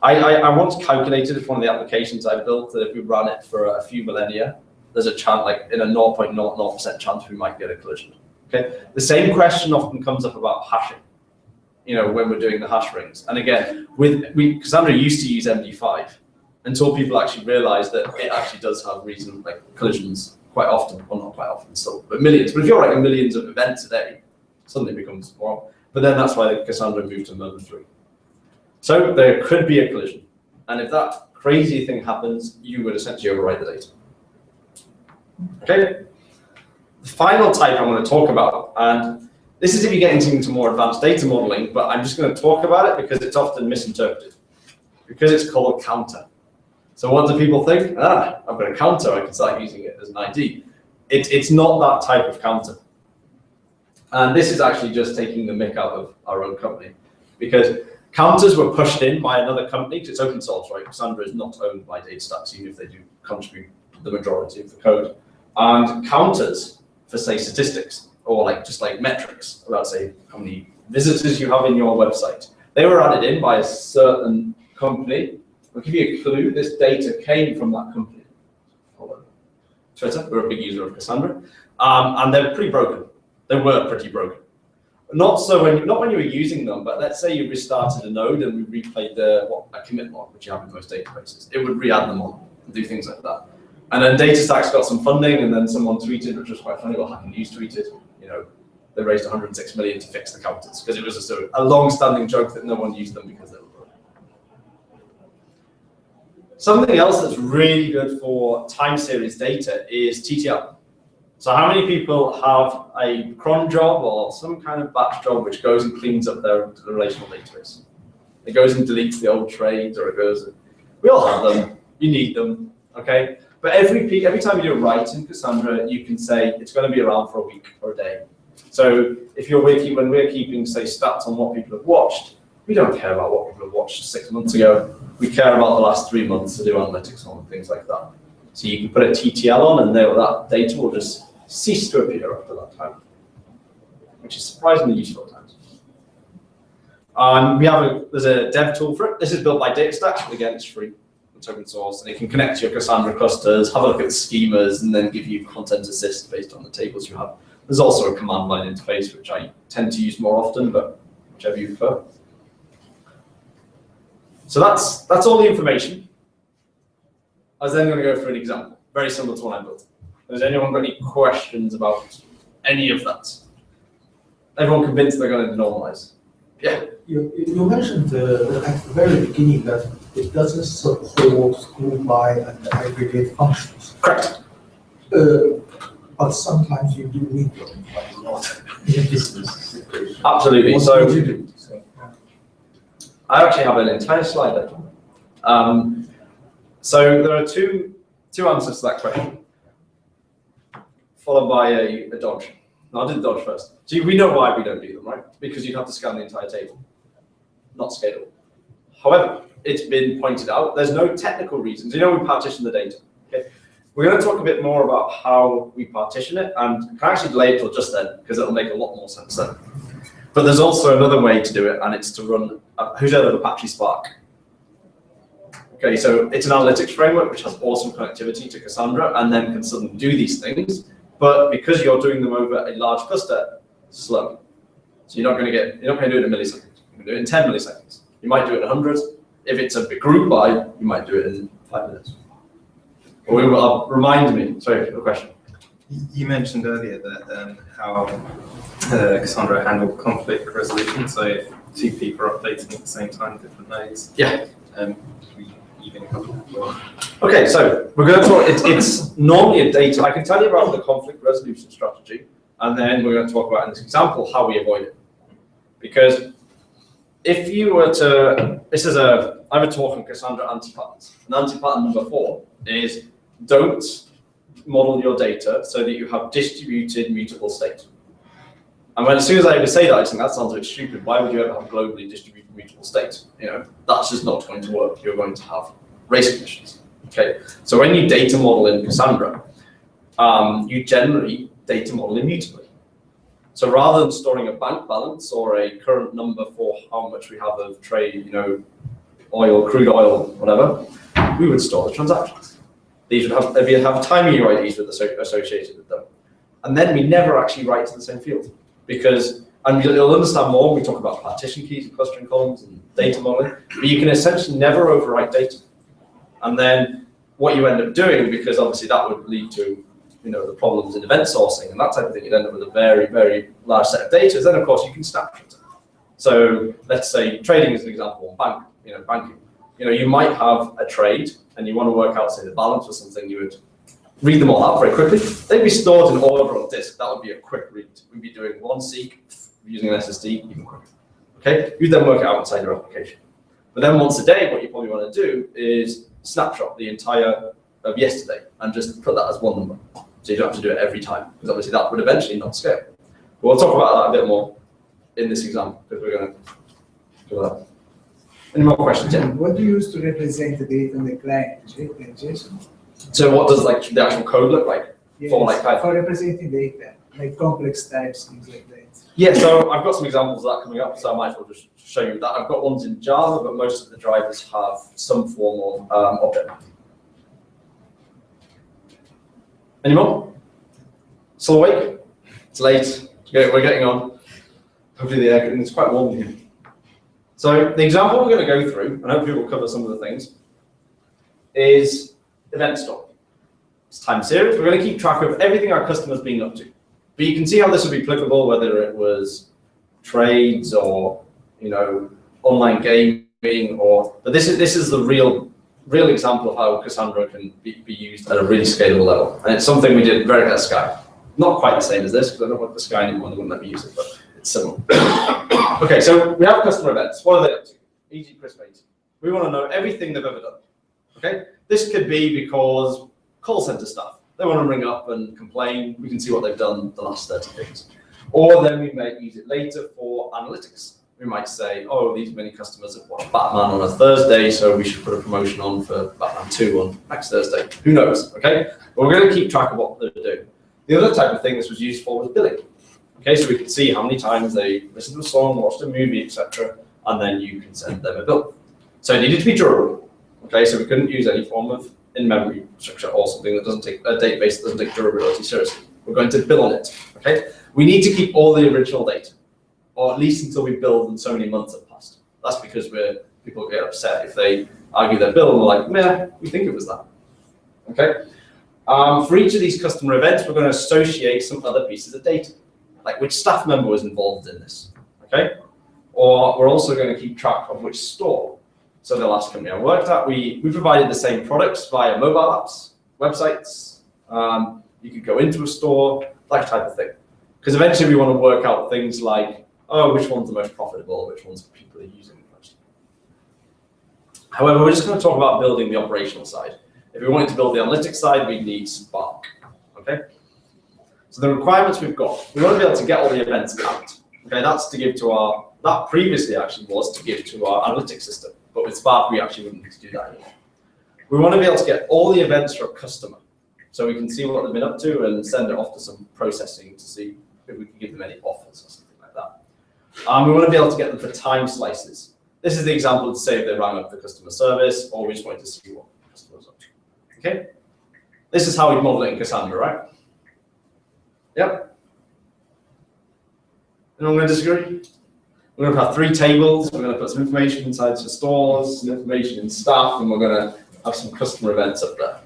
I once calculated it for one of the applications I built that if we ran it for a few millennia, there's a chance, in a 0.00% chance we might get a collision. Okay, the same question often comes up about hashing. When we're doing the hash rings, and again, Cassandra used to use MD5 until people actually realized that it actually does have reason collisions. Quite often, well, not quite often still, but millions. But if you're writing millions of events a day, suddenly it becomes more. But then that's why Cassandra moved to Mode 3. So there could be a collision. And if that crazy thing happens, you would essentially overwrite the data. Okay? The final type I want to talk about, and this is if you get into more advanced data modeling, but I'm just going to talk about it because it's often misinterpreted. Because it's called counter. So what do people think? I've got a counter, I can start using it as an ID. It's not that type of counter. And this is actually just taking the mick out of our own company. Because counters were pushed in by another company, because it's open source, right? Cassandra is not owned by DataStax, even if they do contribute the majority of the code. And counters for, say, statistics, or just like metrics, about, say, how many visitors you have in your website. They were added in by a certain company. I'll give you a clue. This data came from that company. Twitter, we're a big user of Cassandra, and they're pretty broken. They were pretty broken. Not when you were using them, but let's say you restarted a node and we replayed a commit log, which you have in most databases. It would re-add them on and do things like that. And then DataStax got some funding, and then someone tweeted, which was quite funny. Well, Hacker News tweeted, you know, they raised 106 million to fix the counters because it was just a long-standing joke that no one used them because they were broken. Something else that's really good for time series data is TTL. So how many people have a cron job or some kind of batch job which goes and cleans up their relational database? It goes and deletes the old trades, or it goes, we all have them, you need them, okay? But every time you do a write in Cassandra, you can say it's going to be around for a week or a day. So if when we're keeping, say, stats on what people have watched, we don't care about what people have watched 6 months ago. We care about the last 3 months to do analytics on, things like that. So you can put a TTL on, and that data will just cease to appear after that time, which is surprisingly useful at times. There's a dev tool for it. This is built by DataStax. Again, it's free. It's open source, and it can connect to your Cassandra clusters, have a look at the schemas, and then give you content assist based on the tables you have. There's also a command line interface, which I tend to use more often, but whichever you prefer. So that's all the information. I was then going to go through an example, very similar to what I built. Has anyone got any questions about any of that? Everyone convinced they're going to normalize? Yeah. You mentioned at the very beginning that it doesn't support group by and aggregate functions. Correct. But sometimes you do need them quite a lot in business. Absolutely. What So would you do? I actually have an entire slide there. So there are two answers to that question, followed by a dodge. No, I'll do the dodge first. So we know why we don't do them, right? Because you'd have to scan the entire table. Not scalable. However, it's been pointed out, there's no technical reasons. You know, we partition the data. Okay? We're going to talk a bit more about how we partition it, and I can actually delay it till just then, because it'll make a lot more sense then. But there's also another way to do it, and it's to run, who's heard of Apache Spark? Okay, so it's an analytics framework which has awesome connectivity to Cassandra, and then can suddenly do these things. But because you're doing them over a large cluster, slow. So you're not going to do it in milliseconds. You can do it in 10 milliseconds. You might do it in 100. If it's a big group by, you might do it in 5 minutes. Or remind me. Sorry, a question. You mentioned earlier that how Cassandra handled conflict resolution. So if two people are updating at the same time, different nodes. Yeah. Even a couple more. Okay, so we're going to talk. It's normally a data. I can tell you about the conflict resolution strategy, and then we're going to talk about in this example how we avoid it. Because if you were to, I have a talk on Cassandra anti-patterns. And anti-pattern number 4 is don't model your data so that you have distributed mutable state. And as soon as I ever say that, I think that sounds a bit stupid. Why would you ever have globally distributed mutable state? You know, that's just not going to work. You're going to have race conditions. Okay, so when you data model in Cassandra, you generally data model immutably. So rather than storing a bank balance or a current number for how much we have of trade, you know, oil, crude oil, whatever, we would store the transactions. These would have timing UIDs associated with them. And then we never actually write to the same field. Because, and you'll understand more when we talk about partition keys and clustering columns and data modeling, but you can essentially never overwrite data. And then what you end up doing, because obviously that would lead to, you know, the problems in event sourcing and that type of thing, you'd end up with a very, very large set of data, then of course you can snapshot it. So let's say trading is an example, banking. You know, you might have a trade and you want to work out, say, the balance or something, you would read them all out very quickly. They'd be stored in order on disk. That would be a quick read. We'd be doing one seek using an SSD, even quicker. Okay, you'd then work it out inside your application. But then once a day, what you probably want to do is snapshot the entire of yesterday and just put that as one number. So you don't have to do it every time, because obviously that would eventually not scale. But we'll talk about that a bit more in this example, because we're going to do that. Any more questions? Yeah? What do you use to represent the data on the client? JSON? So what does like the actual code look like? Yes, for for representing data, like complex types, things like that. Yeah, so I've got some examples of that coming up, so I might as well just show you that. I've got ones in Java, but most of the drivers have some form of object. Any more? Still awake? It's late. We're getting on. Hopefully it's quite warm here. So the example we're going to go through, and hopefully we'll cover some of the things, is event store. It's time series. We're going to keep track of everything our customer's been up to. But you can see how this would be applicable, whether it was trades or, you know, online gaming, or, but this is the real example of how Cassandra can be used at a really scalable level. And it's something we did very at Sky. Not quite the same as this, because I don't want the Sky anymore, they wouldn't let me use it, but it's similar. Okay, so we have customer events. What are they up to? Easy, crisp, easy. We want to know everything they've ever done. Okay, this could be because call center staff, they want to ring up and complain. We can see what they've done the last 30 days. Or then we may use it later for analytics. We might say, oh, these many customers have watched Batman on a Thursday, so we should put a promotion on for Batman 2 on next Thursday. Who knows, okay? But we're going to keep track of what they're doing. The other type of thing this was used for was billing. Okay, so we can see how many times they listened to a song, watched a movie, etc., and then you can send them a bill. So it needed to be durable. Okay, so we couldn't use any form of in-memory structure or something that doesn't take a database that doesn't take durability seriously. We're going to bill on it. Okay, we need to keep all the original data, or at least until we build and so many months have passed. That's because people get upset if they argue their bill and we're like, meh, we think it was that. Okay. For each of these customer events, we're going to associate some other pieces of data, like which staff member was involved in this. Okay. Or we're also going to keep track of which store. So the last company I worked at, we provided the same products via mobile apps, websites. You could go into a store, that type of thing. Because eventually we want to work out things like, oh, which one's the most profitable, which ones people are using the most. However, we're just going to talk about building the operational side. If we wanted to build the analytics side, we need Spark. Okay. So the requirements we've got, we want to be able to get all the events out. Okay, that's to give to our, that previously actually was to give to our analytics system. But with Spark, we actually wouldn't need to do that anymore. We want to be able to get all the events for a customer, so we can see what they've been up to and send it off to some processing to see if we can give them any offers or something like that. We want to be able to get them for time slices. This is the example to say if they rang up the customer service, or we just wanted to see what the customer was up to. Okay? This is how we model it in Cassandra, right? Yep. Anyone going to disagree? We're going to have 3 tables. We're going to put some information inside some stores, some information in staff, and we're going to have some customer events up there.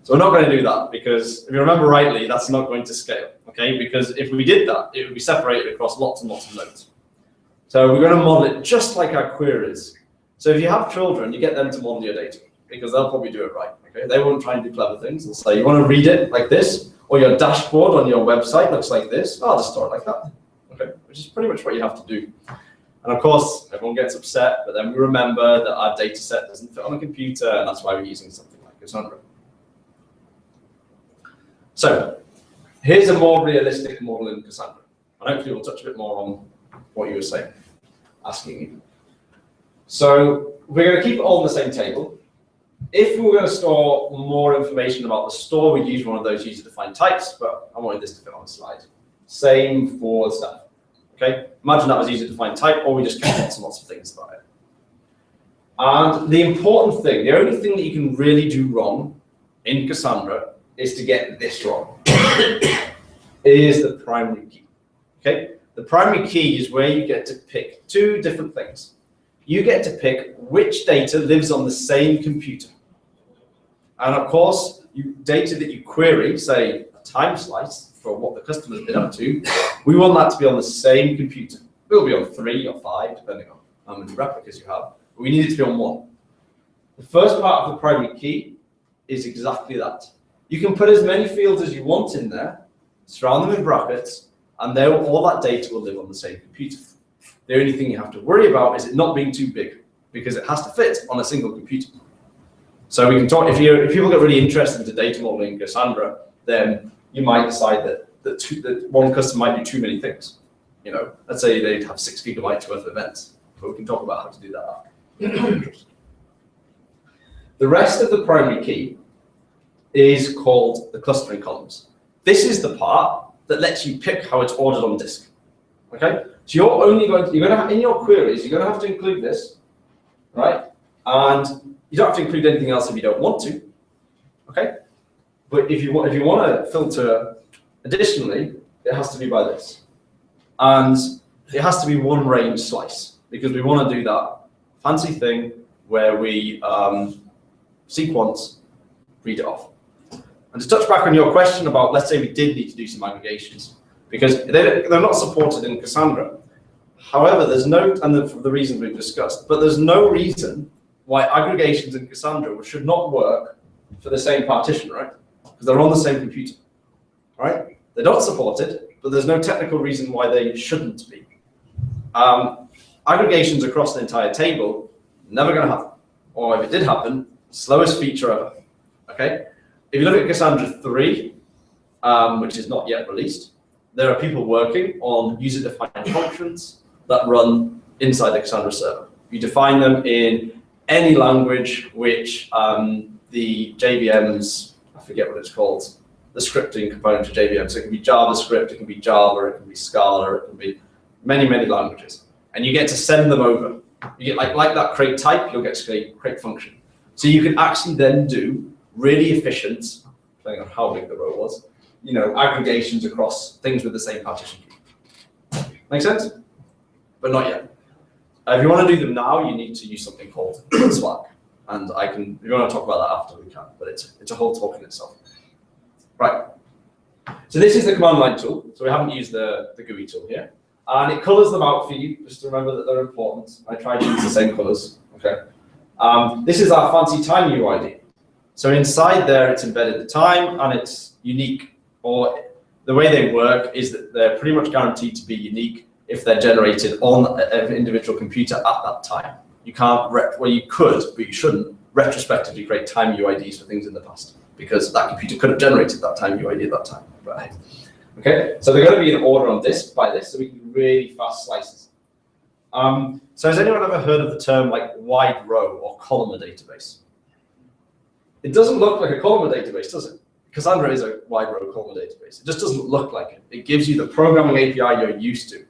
So we're not going to do that because, if you remember rightly, that's not going to scale. Okay? Because if we did that, it would be separated across lots and lots of nodes. So we're going to model it just like our queries. So if you have children, you get them to model your data because they'll probably do it right. Okay? They won't try and do clever things. They'll say, you want to read it like this, or your dashboard on your website looks like this. Oh, I'll just store it like that. Okay, which is pretty much what you have to do. And of course, everyone gets upset, but then we remember that our data set doesn't fit on a computer, and that's why we're using something like Cassandra. So here's a more realistic model in Cassandra. And hopefully we'll touch a bit more on what you were saying, asking you. So we're going to keep it all in the same table. If we were going to store more information about the store, we'd use one of those user-defined types, but I wanted this to fit on the slide. Same for staff. Okay, imagine that was user-defined type, or we just kept lots and lots of things about it. And the important thing, the only thing that you can really do wrong in Cassandra is to get this wrong. Is the primary key. Okay, the primary key is where you get to pick 2 different things. You get to pick which data lives on the same computer. And of course, data that you query, say a time slice, for what the customer's been up to, we want that to be on the same computer. It will be on 3 or 5, depending on how many replicas you have, but we need it to be on 1. The first part of the primary key is exactly that. You can put as many fields as you want in there, surround them in brackets, and all that data will live on the same computer. The only thing you have to worry about is it not being too big, because it has to fit on a single computer. So we can talk, if people get really interested into data modeling in Cassandra, then you might decide that one customer might do too many things. You know, let's say they'd have 6 gigabytes worth of events, but we can talk about how to do that. The rest of the primary key is called the clustering columns. This is the part that lets you pick how it's ordered on disk. Okay, so you're going to have, in your queries, you're going to have to include this, right? And you don't have to include anything else if you don't want to. Okay. But if you want to filter additionally, it has to be by this. And it has to be 1 range slice, because we want to do that fancy thing where we sequence, read it off. And And to touch back on your question about, let's say we did need to do some aggregations, because they're not supported in Cassandra. However, there's no, and for the reasons we've discussed, but there's no reason why aggregations in Cassandra should not work for the same partition, right? Because they're on the same computer, right? They're not supported, but there's no technical reason why they shouldn't be. Aggregations across the entire table, never going to happen. Or if it did happen, slowest feature ever, okay? If you look at Cassandra 3, which is not yet released, there are people working on user-defined functions that run inside the Cassandra server. You define them in any language which the JVM's, I forget what it's called, the scripting component to JVM. So it can be JavaScript, it can be Java, it can be Scala, it can be many, many languages. And you get to send them over. You get like that create type, you'll get to create function. So you can actually then do really efficient, depending on how big the row was, you know, aggregations across things with the same partition key. Make sense? But not yet. If you want to do them now, you need to use something called Slack. And I can, if you want to talk about that after, we can, but it's a whole talk in itself. Right. So this is the command line tool. So we haven't used the GUI tool here. And it colors them out for you, just to remember that they're important. I try to use the same colors. Okay. This is our fancy time UID. So inside there, it's embedded the time, and it's unique. Or the way they work is that they're pretty much guaranteed to be unique if they're generated on an individual computer at that time. You can't, well, you could, but you shouldn't retrospectively create time UIDs for things in the past, because that computer could have generated that time UID at that time. Right. Okay, so they're going to be in order on disk by this, so we can do really fast slices. So has anyone ever heard of the term like wide row or columnar database? It doesn't look like a columnar database, does it? Cassandra is a wide row columnar database. It just doesn't look like it. It gives you the programming API you're used to.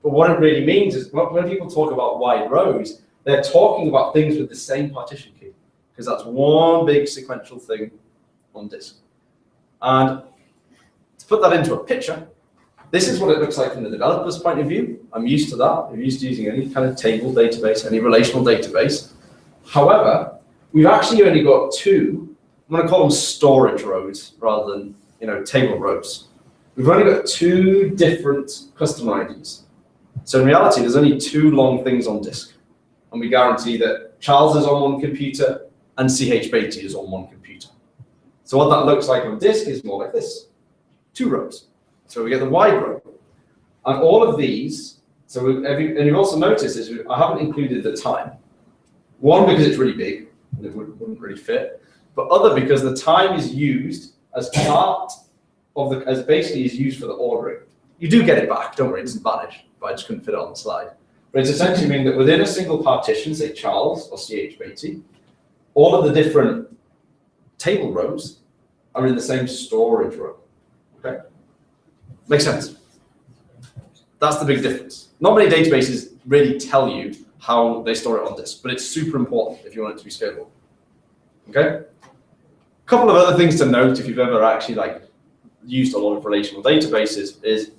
But what it really means is when people talk about wide rows, they're talking about things with the same partition key, because that's one big sequential thing on disk. And to put that into a picture, this is what it looks like from the developer's point of view. I'm used to that. I'm used to using any kind of table database, any relational database. However, we've actually only got two, I'm going to call them storage rows rather than, you know, table rows. We've only got two different customer IDs. So in reality, there's only two long things on disk. And we guarantee that Charles is on one computer and CH Beatty is on one computer. So what that looks like on disk is more like this. Two rows. So we get the wide row. And all of these, so and you've also noticed is I haven't included the time. One, because it's really big, and it wouldn't really fit. But other, because the time is used as part of the, as basically is used for the ordering. You do get it back, don't worry, it doesn't vanish, but I just couldn't fit it on the slide. But it's essentially meaning that within a single partition, say Charles or CH Beatty, all of the different table rows are in the same storage row. Okay? Makes sense? That's the big difference. Not many databases really tell you how they store it on disk, but it's super important if you want it to be scalable. Okay? A couple of other things to note if you've ever actually like used a lot of relational databases is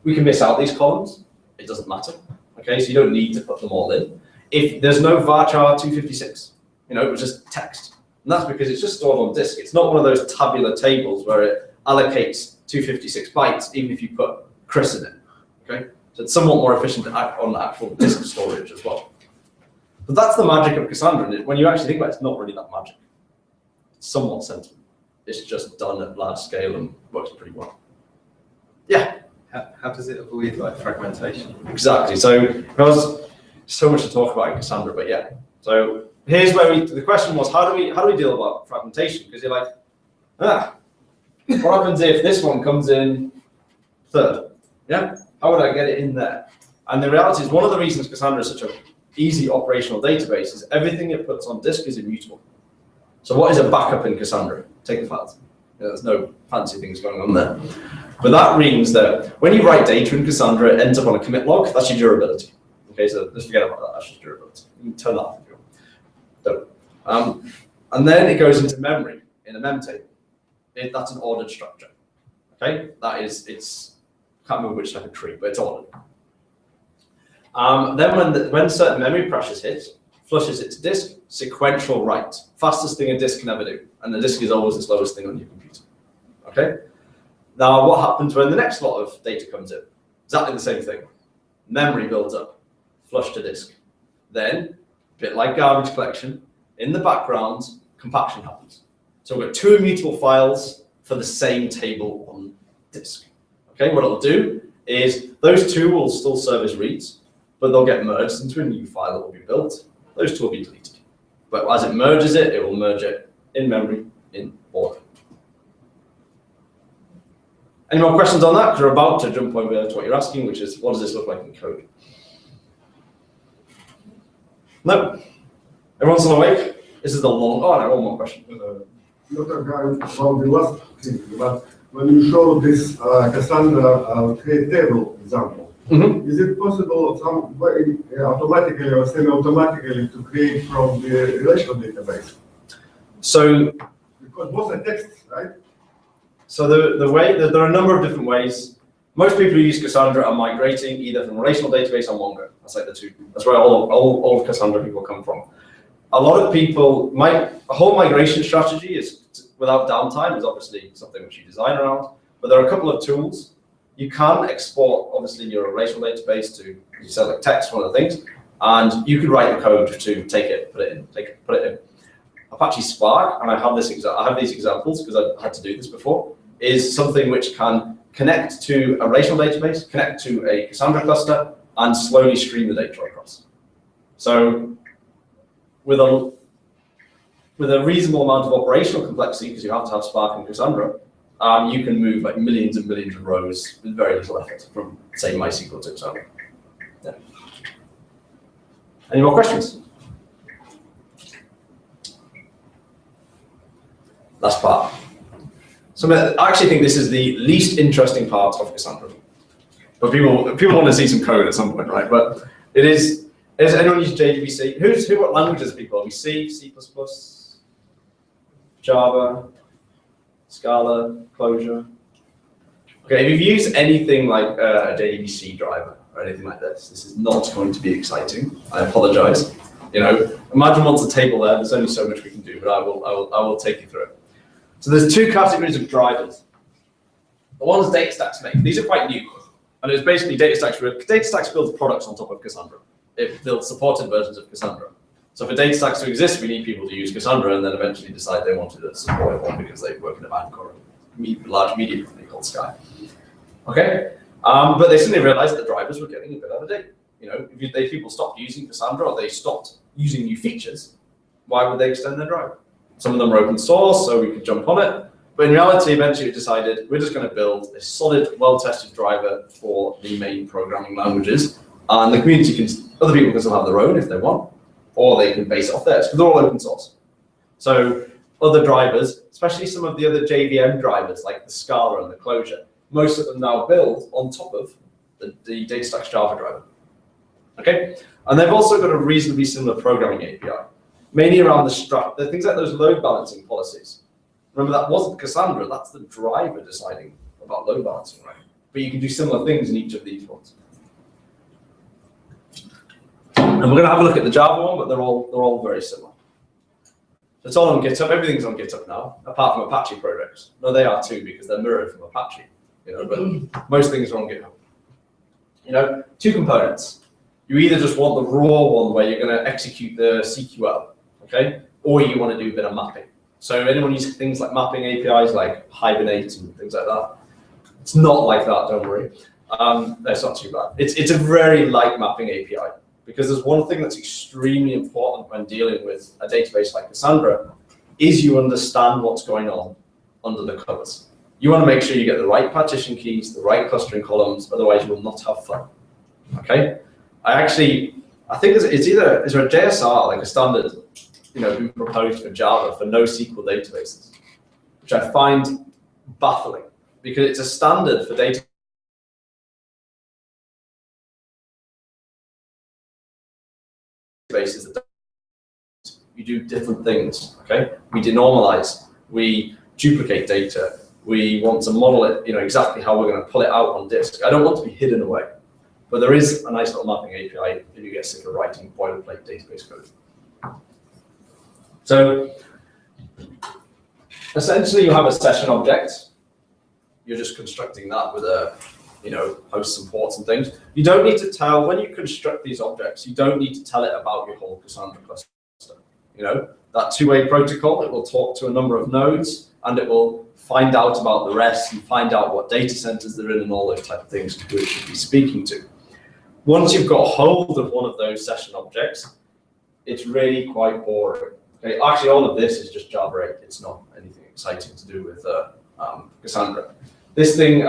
we can miss out these columns. It doesn't matter. Okay, so you don't need to put them all in. If there's no varchar 256, you know, it was just text. And that's because it's just stored on disk. It's not one of those tabular tables where it allocates 256 bytes, even if you put Chris in it. Okay, so it's somewhat more efficient on actual disk storage as well. But that's the magic of Cassandra. And when you actually think about it, it's not really that magic. It's somewhat sensible. It's just done at large scale and works pretty well. Yeah. How does it avoid like fragmentation? Exactly. So there's so much to talk about in Cassandra, but yeah. So here's where the question was, how do we deal about fragmentation? Because you're like, what happens if this one comes in third? Yeah. How would I get it in there? And the reality is one of the reasons Cassandra is such an easy operational database is everything it puts on disk is immutable. So what is a backup in Cassandra? Take the files. There's no fancy things going on there. But that means that when you write data in Cassandra, it ends up on a commit log. That's your durability. Okay, so just forget about that. That's just durability. You can turn that off if you want. Don't. And then it goes into memory in a mem table. That's an ordered structure. Okay, that is, I can't remember which type of tree, but it's ordered. Then when certain memory pressures hit, flushes it to disk, sequential write. Fastest thing a disk can ever do. And the disk is always the slowest thing on your computer. Okay? Now, what happens when the next lot of data comes in? Exactly the same thing. Memory builds up, flush to disk. Then, a bit like garbage collection, in the background, compaction happens. So we've got two immutable files for the same table on disk. Okay, what it'll do is those two will still serve as reads, but they'll get merged into a new file that will be built. Those two will be deleted. But as it merges it, it will merge it in memory in order. Any more questions on that? Because we're about to jump over to what you're asking, which is, what does this look like in code? No? Everyone's still awake? This is the long, oh no, one more question. Not about the last thing, but when you show this Cassandra table example, is it possible some way automatically or semi-automatically to create from the relational database? So, because both are texts, right? So the way that there are a number of different ways. Most people who use Cassandra are migrating either from a relational database or Mongo. That's like the two. That's where all of Cassandra people come from. A lot of people, a whole migration strategy is without downtime is obviously something which you design around. But there are a couple of tools. You can export obviously your relational database to you select text, one of the things, and you could write the code to take it, put it in. Apache Spark, and I have these examples because I've had to do this before, is something which can connect to a relational database, connect to a Cassandra cluster, and slowly stream the data across. So with a reasonable amount of operational complexity, because you have to have Spark and Cassandra, you can move like millions and millions of rows with very little effort from, say, MySQL to Cassandra. Yeah. Any more questions? Last part. So I actually think this is the least interesting part of Cassandra. But people want to see some code at some point, right? But it is. Has anyone used JDBC? What languages are people? Are we C, C++, Java, Scala, Clojure? Okay, if you've used anything like a JDBC driver or anything like this is not going to be exciting. I apologize. You know, imagine once a table there. There's only so much we can do, but I will take you through it. So there's two categories of drivers. The ones DataStax make. These are quite new, and it's basically DataStax builds products on top of Cassandra. It builds supported versions of Cassandra. So for DataStax to exist, we need people to use Cassandra and then eventually decide they wanted to support one because they work in a bank or a large media company called Sky. Okay, but they suddenly realized that drivers were getting a bit out of date. You know, if people stopped using Cassandra or they stopped using new features, why would they extend their driver? Some of them were open source, so we could jump on it. But in reality, eventually we decided we're just going to build a solid, well-tested driver for the main programming languages. And the community other people can still have their own if they want, or they can base it off theirs, because they're all open source. So other drivers, especially some of the other JVM drivers, like the Scala and the Clojure, most of them now build on top of the DataStax Java driver. Okay, and they've also got a reasonably similar programming API. Mainly around the things like those load balancing policies. Remember, that wasn't Cassandra, that's the driver deciding about load balancing, right? But you can do similar things in each of these ones. And we're going to have a look at the Java one, but they're all very similar. So it's all on GitHub, everything's on GitHub now, apart from Apache projects. No, they are too, because they're mirrored from Apache, you know, but most things are on GitHub. You know, two components. You either just want the raw one where you're going to execute the CQL, okay? Or you want to do a bit of mapping. So anyone uses things like mapping APIs like Hibernate and things like that? It's not like that, don't worry. That's not too bad. It's a very light mapping API because there's one thing that's extremely important when dealing with a database like Cassandra is you understand what's going on under the covers. You want to make sure you get the right partition keys, the right clustering columns, otherwise you will not have fun, okay? I think is there a JSR, like a standard, you know, being proposed for Java for NoSQL databases, which I find baffling because it's a standard for databases that you do different things. Okay, we denormalize, we duplicate data, we want to model it, you know, exactly how we're going to pull it out on disk. I don't want to be hidden away. But there is a nice little mapping API if you get sick of writing boilerplate database code. So essentially you have a session object. You're just constructing that with a, hosts and ports and things. You don't need to tell, when you construct these objects, you don't need to tell it about your whole Cassandra cluster. That two-way protocol, it will talk to a number of nodes and it will find out about the rest and find out what data centers they're in and all those type of things who it should be speaking to. Once you've got hold of one of those session objects, it's really quite boring. Okay, actually all of this is just Java 8. It's not anything exciting to do with Cassandra. This thing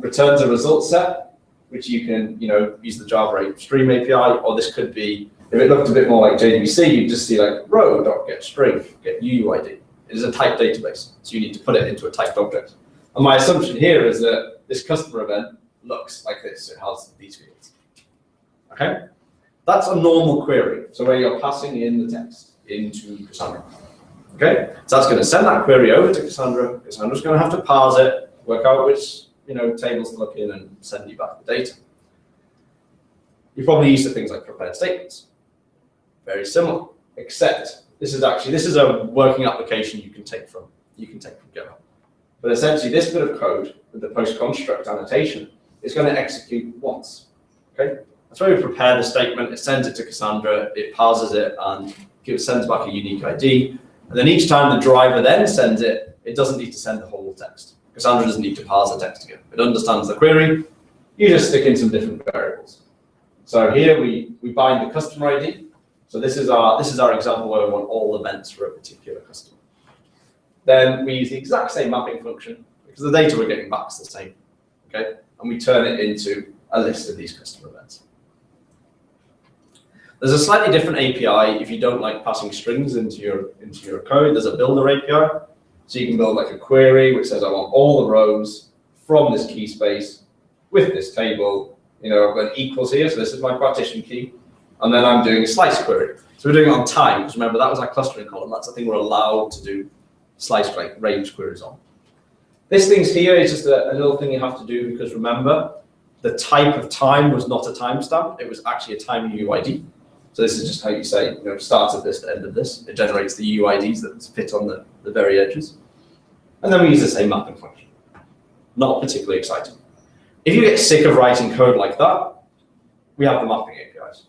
returns a result set, which you can, use the Java 8 stream API, or this could be, if it looked a bit more like JDBC, you'd just see like row.getString, get UUID. It is a typed database, so you need to put it into a typed object. And my assumption here is that this customer event looks like this. It has these fields. Okay, that's a normal query. So where you're passing in the text into Cassandra. Okay, so that's going to send that query over to Cassandra. Cassandra's going to have to parse it, work out which tables to look in, and send you back the data. You probably use things like prepared statements. Very similar, except this is a working application you can take from GitHub. But essentially, this bit of code with the post construct annotation is going to execute once. Okay, that's where we prepare the statement. It sends it to Cassandra. It parses it and sends back a unique ID. And then each time the driver then sends it, it doesn't need to send the whole text. Cassandra doesn't need to parse the text again. It understands the query. You just stick in some different variables. So here we bind the customer ID. So this is our example where we want all events for a particular customer. Then we use the exact same mapping function because the data we're getting back is the same. Okay, and we turn it into a list of these customer events. There's a slightly different API if you don't like passing strings into your code. There's a builder API. So you can build like a query which says I want all the rows from this key space with this table. I've got equals here, so this is my partition key. And then I'm doing a slice query. So we're doing it on time, because remember that was our clustering column. That's the thing we're allowed to do slice range queries on. This thing's here is just a little thing you have to do because remember, the type of time was not a timestamp. It was actually a time UUID. So this is just how you say, start of this to end of this. It generates the UUIDs that fit on the very edges. And then we use the same mapping function. Not particularly exciting. If you get sick of writing code like that, we have the mapping APIs.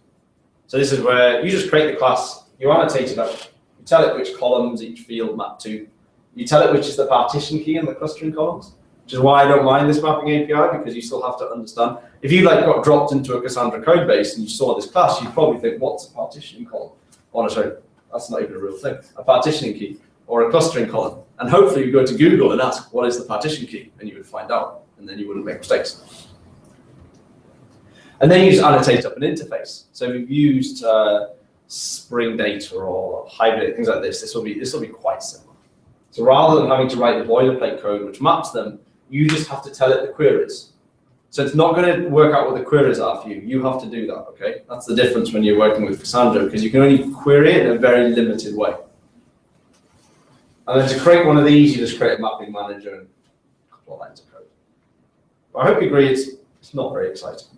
So this is where you just create the class, you annotate it up, you tell it which columns each field map to, you tell it which is the partition key in the clustering columns, which is why I don't mind this mapping API, because you still have to understand. If you got dropped into a Cassandra code base and you saw this class, you'd probably think, what's a partitioning column? Honestly, that's not even a real thing. A partitioning key or a clustering column. And hopefully you go to Google and ask, what is the partition key? And you would find out, and then you wouldn't make mistakes. And then you just annotate up an interface. So if you've used Spring Data or Hibernate, things like this will be quite similar. So rather than having to write the boilerplate code which maps them, you just have to tell it the queries. So it's not going to work out what the queries are for you. You have to do that, okay? That's the difference when you're working with Cassandra, because you can only query it in a very limited way. And then to create one of these, you just create a mapping manager and a couple of lines of code. But I hope you agree it's not very exciting.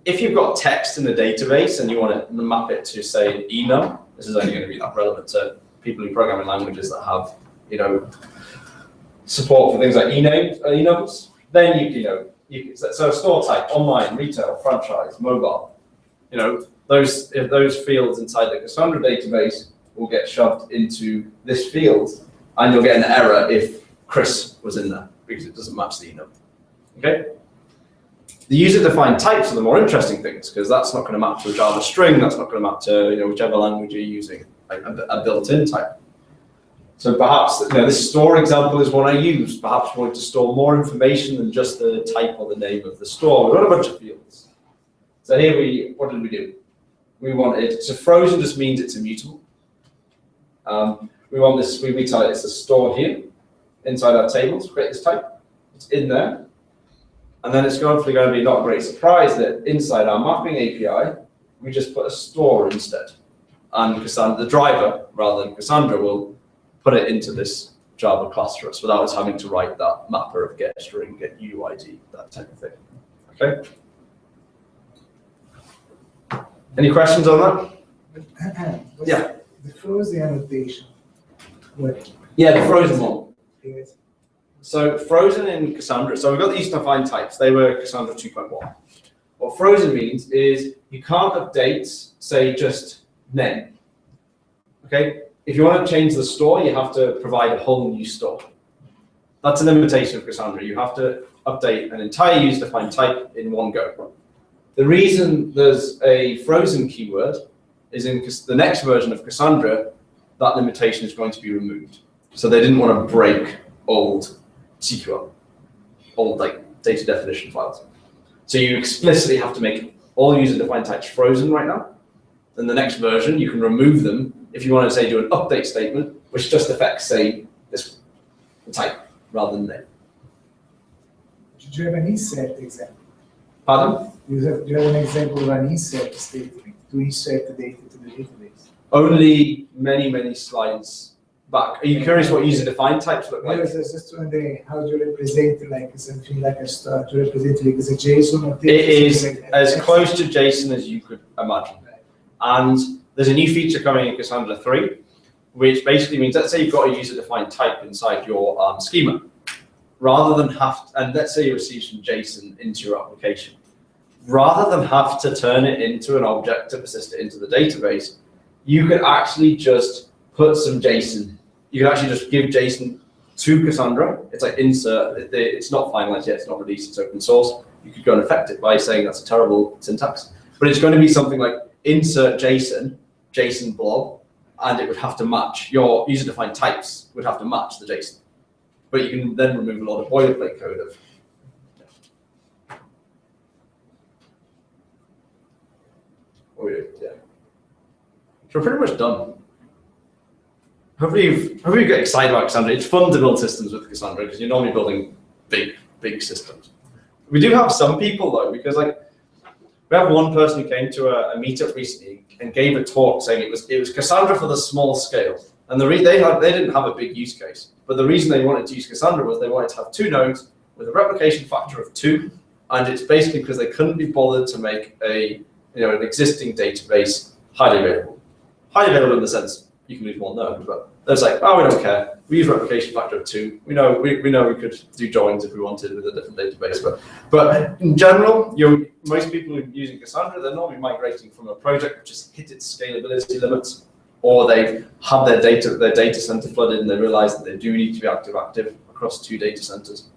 If you've got text in a database and you want to map it to, say, an enum, this is only going to be relevant to people in programming languages that have, support for things like enums. Then you can so store type, online, retail, franchise, mobile. Those fields inside the Cassandra database will get shoved into this field, and you'll get an error if Chris was in there because it doesn't match the enum. Okay. The user-defined types are the more interesting things because that's not going to map to a Java string. That's not going to map to whichever language you're using, like a built-in type. So perhaps this store example is one I use. Perhaps you want to store more information than just the type or the name of the store. We've got a bunch of fields. So here what did we do? We wanted, so frozen just means it's immutable. We want this, we tell it it's a store here inside our tables, create this type. It's in there. And then it's hopefully going to be not a great surprise that inside our mapping API, we just put a store instead. And Cassandra, the driver, rather than Cassandra, will put it into this Java class for us without us having to write that mapper of get string, get UUID, that type of thing. Okay? Any questions on that? Yeah. The frozen annotation. What Yeah, the frozen one. is? So frozen in Cassandra, so we've got the user defined types, they were Cassandra 2.1. What frozen means is you can't update, say, just name. Okay? If you want to change the store, you have to provide a whole new store. That's a limitation of Cassandra. You have to update an entire user defined type in one go. The reason there's a frozen keyword is in the next version of Cassandra, that limitation is going to be removed. So they didn't want to break old SQL, old like data definition files. So you explicitly have to make all user-defined types frozen right now. Then the next version, you can remove them if you want to say do an update statement, which just affects say this type rather than name. Do you have an insert example? Pardon? Do you have an example of an insert statement to insert the data to the database? Only many slides back. Are you curious what user-defined types look like? Yes, I was just wondering how do you represent like something like a star? Do you represent like as a JSON or It is like that? as close to JSON as you could imagine. And there's a new feature coming in Cassandra 3, which basically means, let's say you've got a user-defined type inside your schema. Rather than have, and let's say you receive some JSON into your application. Rather than have to turn it into an object to persist it into the database, you could actually just put some JSON. You can actually just give JSON to Cassandra. It's like insert. It's not finalized yet. It's not released. It's open source. You could go and affect it by saying that's a terrible syntax. But it's going to be something like insert JSON, JSON blob, and it would have to match. Your user-defined types would have to match the JSON. But you can then remove a lot of boilerplate code of. Oh yeah. So we're pretty much done. Hopefully you get excited about Cassandra. It's fun to build systems with Cassandra because you're normally building big systems. We do have some people though, because like we have one person who came to a meetup recently and gave a talk saying it was Cassandra for the small scale. And they didn't have a big use case, but the reason they wanted to use Cassandra was they wanted to have 2 nodes with a replication factor of 2, and it's basically because they couldn't be bothered to make an existing database highly available. Highly available in the sense you can use 1 node, but they're like, oh, we don't care. We use replication factor of 2. We know we could do joins if we wanted with a different database, but in general, most people who are using Cassandra, they're normally migrating from a project which has hit its scalability limits, or they've had their data center flooded and they realize that they do need to be active across 2 data centers.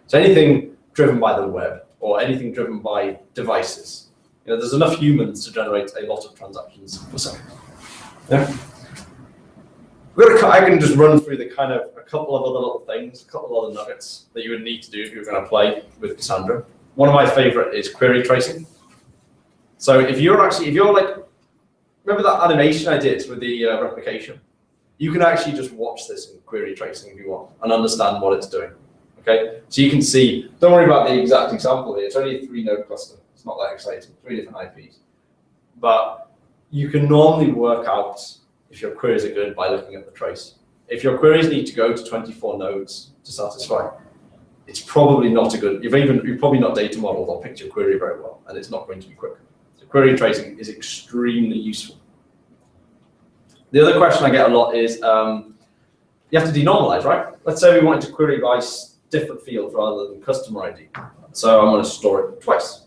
So anything driven by the web or anything driven by devices, there's enough humans to generate a lot of transactions per second. Yeah. I can just run through the kind of a couple of other little things, a couple of other nuggets that you would need to do if you were going to play with Cassandra. One of my favorite is query tracing. So if you're like, remember that animation I did with the replication? You can actually just watch this in query tracing if you want and understand what it's doing. Okay, so you can see, don't worry about the exact example here, it's only a 3-node cluster. It's not that exciting, 3 different IPs. But you can normally work out if your queries are good by looking at the trace. If your queries need to go to 24 nodes to satisfy, it's probably not a good, you've probably not data modeled or picked your query very well, and it's not going to be quick. So query tracing is extremely useful. The other question I get a lot is, you have to denormalize, right? Let's say we wanted to query by different fields rather than customer ID. So I'm going to store it twice,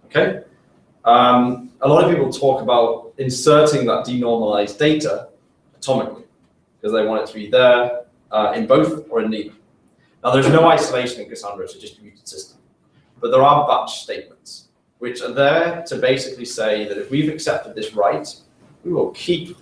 okay? A lot of people talk about inserting that denormalized data atomically because they want it to be there in both or in neither. Now, there's no isolation in Cassandra, it's a distributed system, but there are batch statements, which are there to basically say that if we've accepted this right, we will keep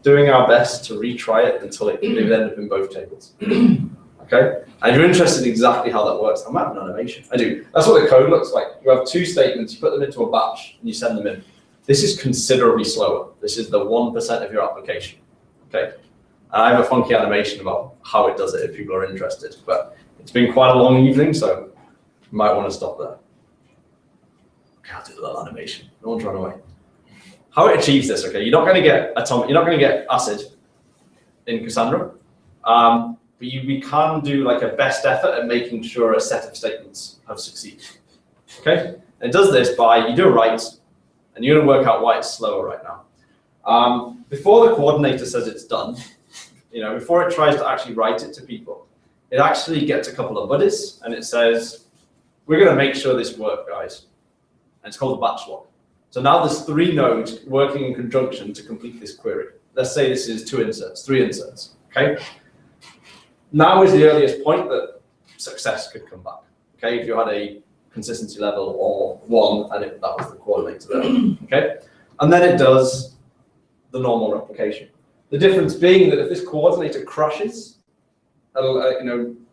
doing our best to retry it until it end up in both tables. Okay? And if you're interested in exactly how that works, I might have an animation. I do. That's what the code looks like. You have 2 statements, you put them into a batch, and you send them in. This is considerably slower. This is the 1% of your application. Okay? I have a funky animation about how it does it if people are interested, but it's been quite a long evening, so you might want to stop there. Okay, I'll do the little animation. No one's run away. How it achieves this, okay? You're not going to get ACID in Cassandra, but we can do like a best effort at making sure a set of statements have succeeded. Okay? And it does this by, you do a write, and you're going to work out why it's slower right now. Before the coordinator says it's done, before it tries to actually write it to people, it actually gets a couple of buddies and it says, we're going to make sure this works, guys. And it's called a batch log. So now there's 3 nodes working in conjunction to complete this query. Let's say this is 2 inserts, 3 inserts, okay? Now is the earliest point that success could come back, okay? If you had a consistency level or 1 and that was the coordinator there, okay? And then it does the normal replication. The difference being that if this coordinator crashes,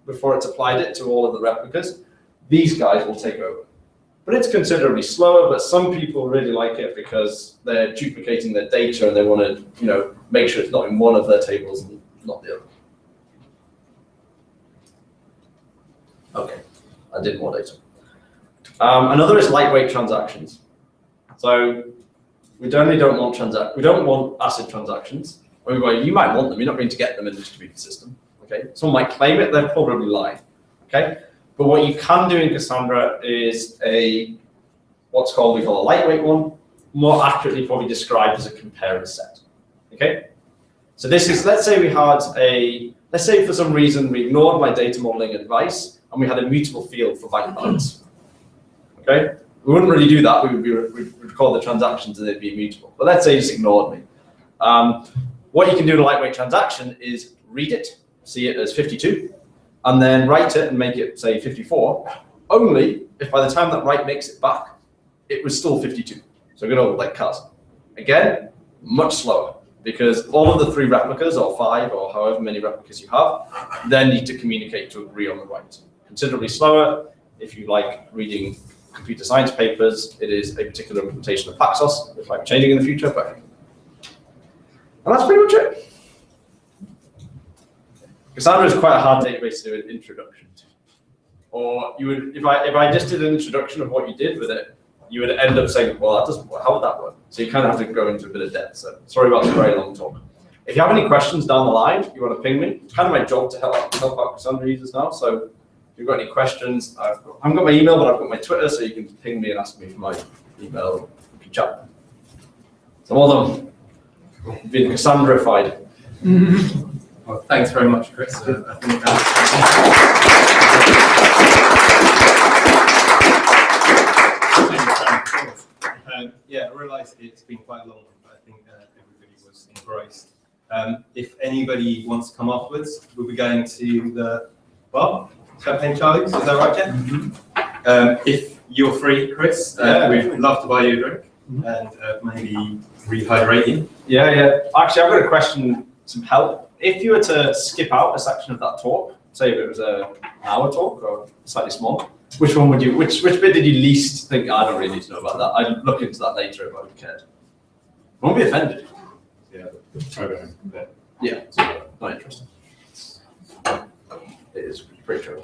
before it's applied it to all of the replicas, these guys will take over. But it's considerably slower, but some people really like it because they're duplicating their data and they want to, make sure it's not in one of their tables and not the other. Okay, I did more data. Another is lightweight transactions. So we generally don't want ACID transactions. You might want them, you're not going to get them in a distributed system. Okay, someone might claim it, they're probably lying. Okay, but what you can do in Cassandra is we call a lightweight one, more accurately probably described as a compare set. Okay, so this is, let's say for some reason we ignored my data modeling advice and we had a mutable field for bank balance. Okay, we wouldn't really do that. We'd record the transactions and they'd be immutable. But let's say you just ignored me. What you can do in a lightweight transaction is read it, see it as 52, and then write it and make it, say, 54, only if by the time that write makes it back, it was still 52. So good old like cut. Again, much slower, because all of the 3 replicas, or 5, or however many replicas you have, then need to communicate to agree on the write. Considerably slower. If you like reading computer science papers, it is a particular implementation of Paxos, which might be changing in the future, but. And that's pretty much it. Cassandra is quite a hard database to do an introduction to. Or you would, if I just did an introduction of what you did with it, you would end up saying, well, that doesn't work. How would that work? So you kind of have to go into a bit of depth. So sorry about the very long talk. If you have any questions down the line, you want to ping me. It's kind of my job to help out Cassandra users now. So if you've got any questions, I haven't got my email, but I've got my Twitter, so you can ping me and ask me for my email. We can chat. So well done. You've been Cassandra-ified. Well, thanks very much, Chris. I think I realise it's been quite long, but I think everybody was engrossed. If anybody wants to come afterwards, we'll be going to the bar, Champagne Charlie's, is that right, Jen? Mm-hmm. If you're free, Chris, we'd love to buy you a drink and maybe rehydrate you. Yeah. Actually, I've got a question, some help. If you were to skip out a section of that talk, say if it was an hour talk or slightly smaller, which bit did you least think, I don't really need to know about that? I'd look into that later if I cared. I won't be offended. Yeah, the programming bit. Yeah, not interesting. It is pretty true.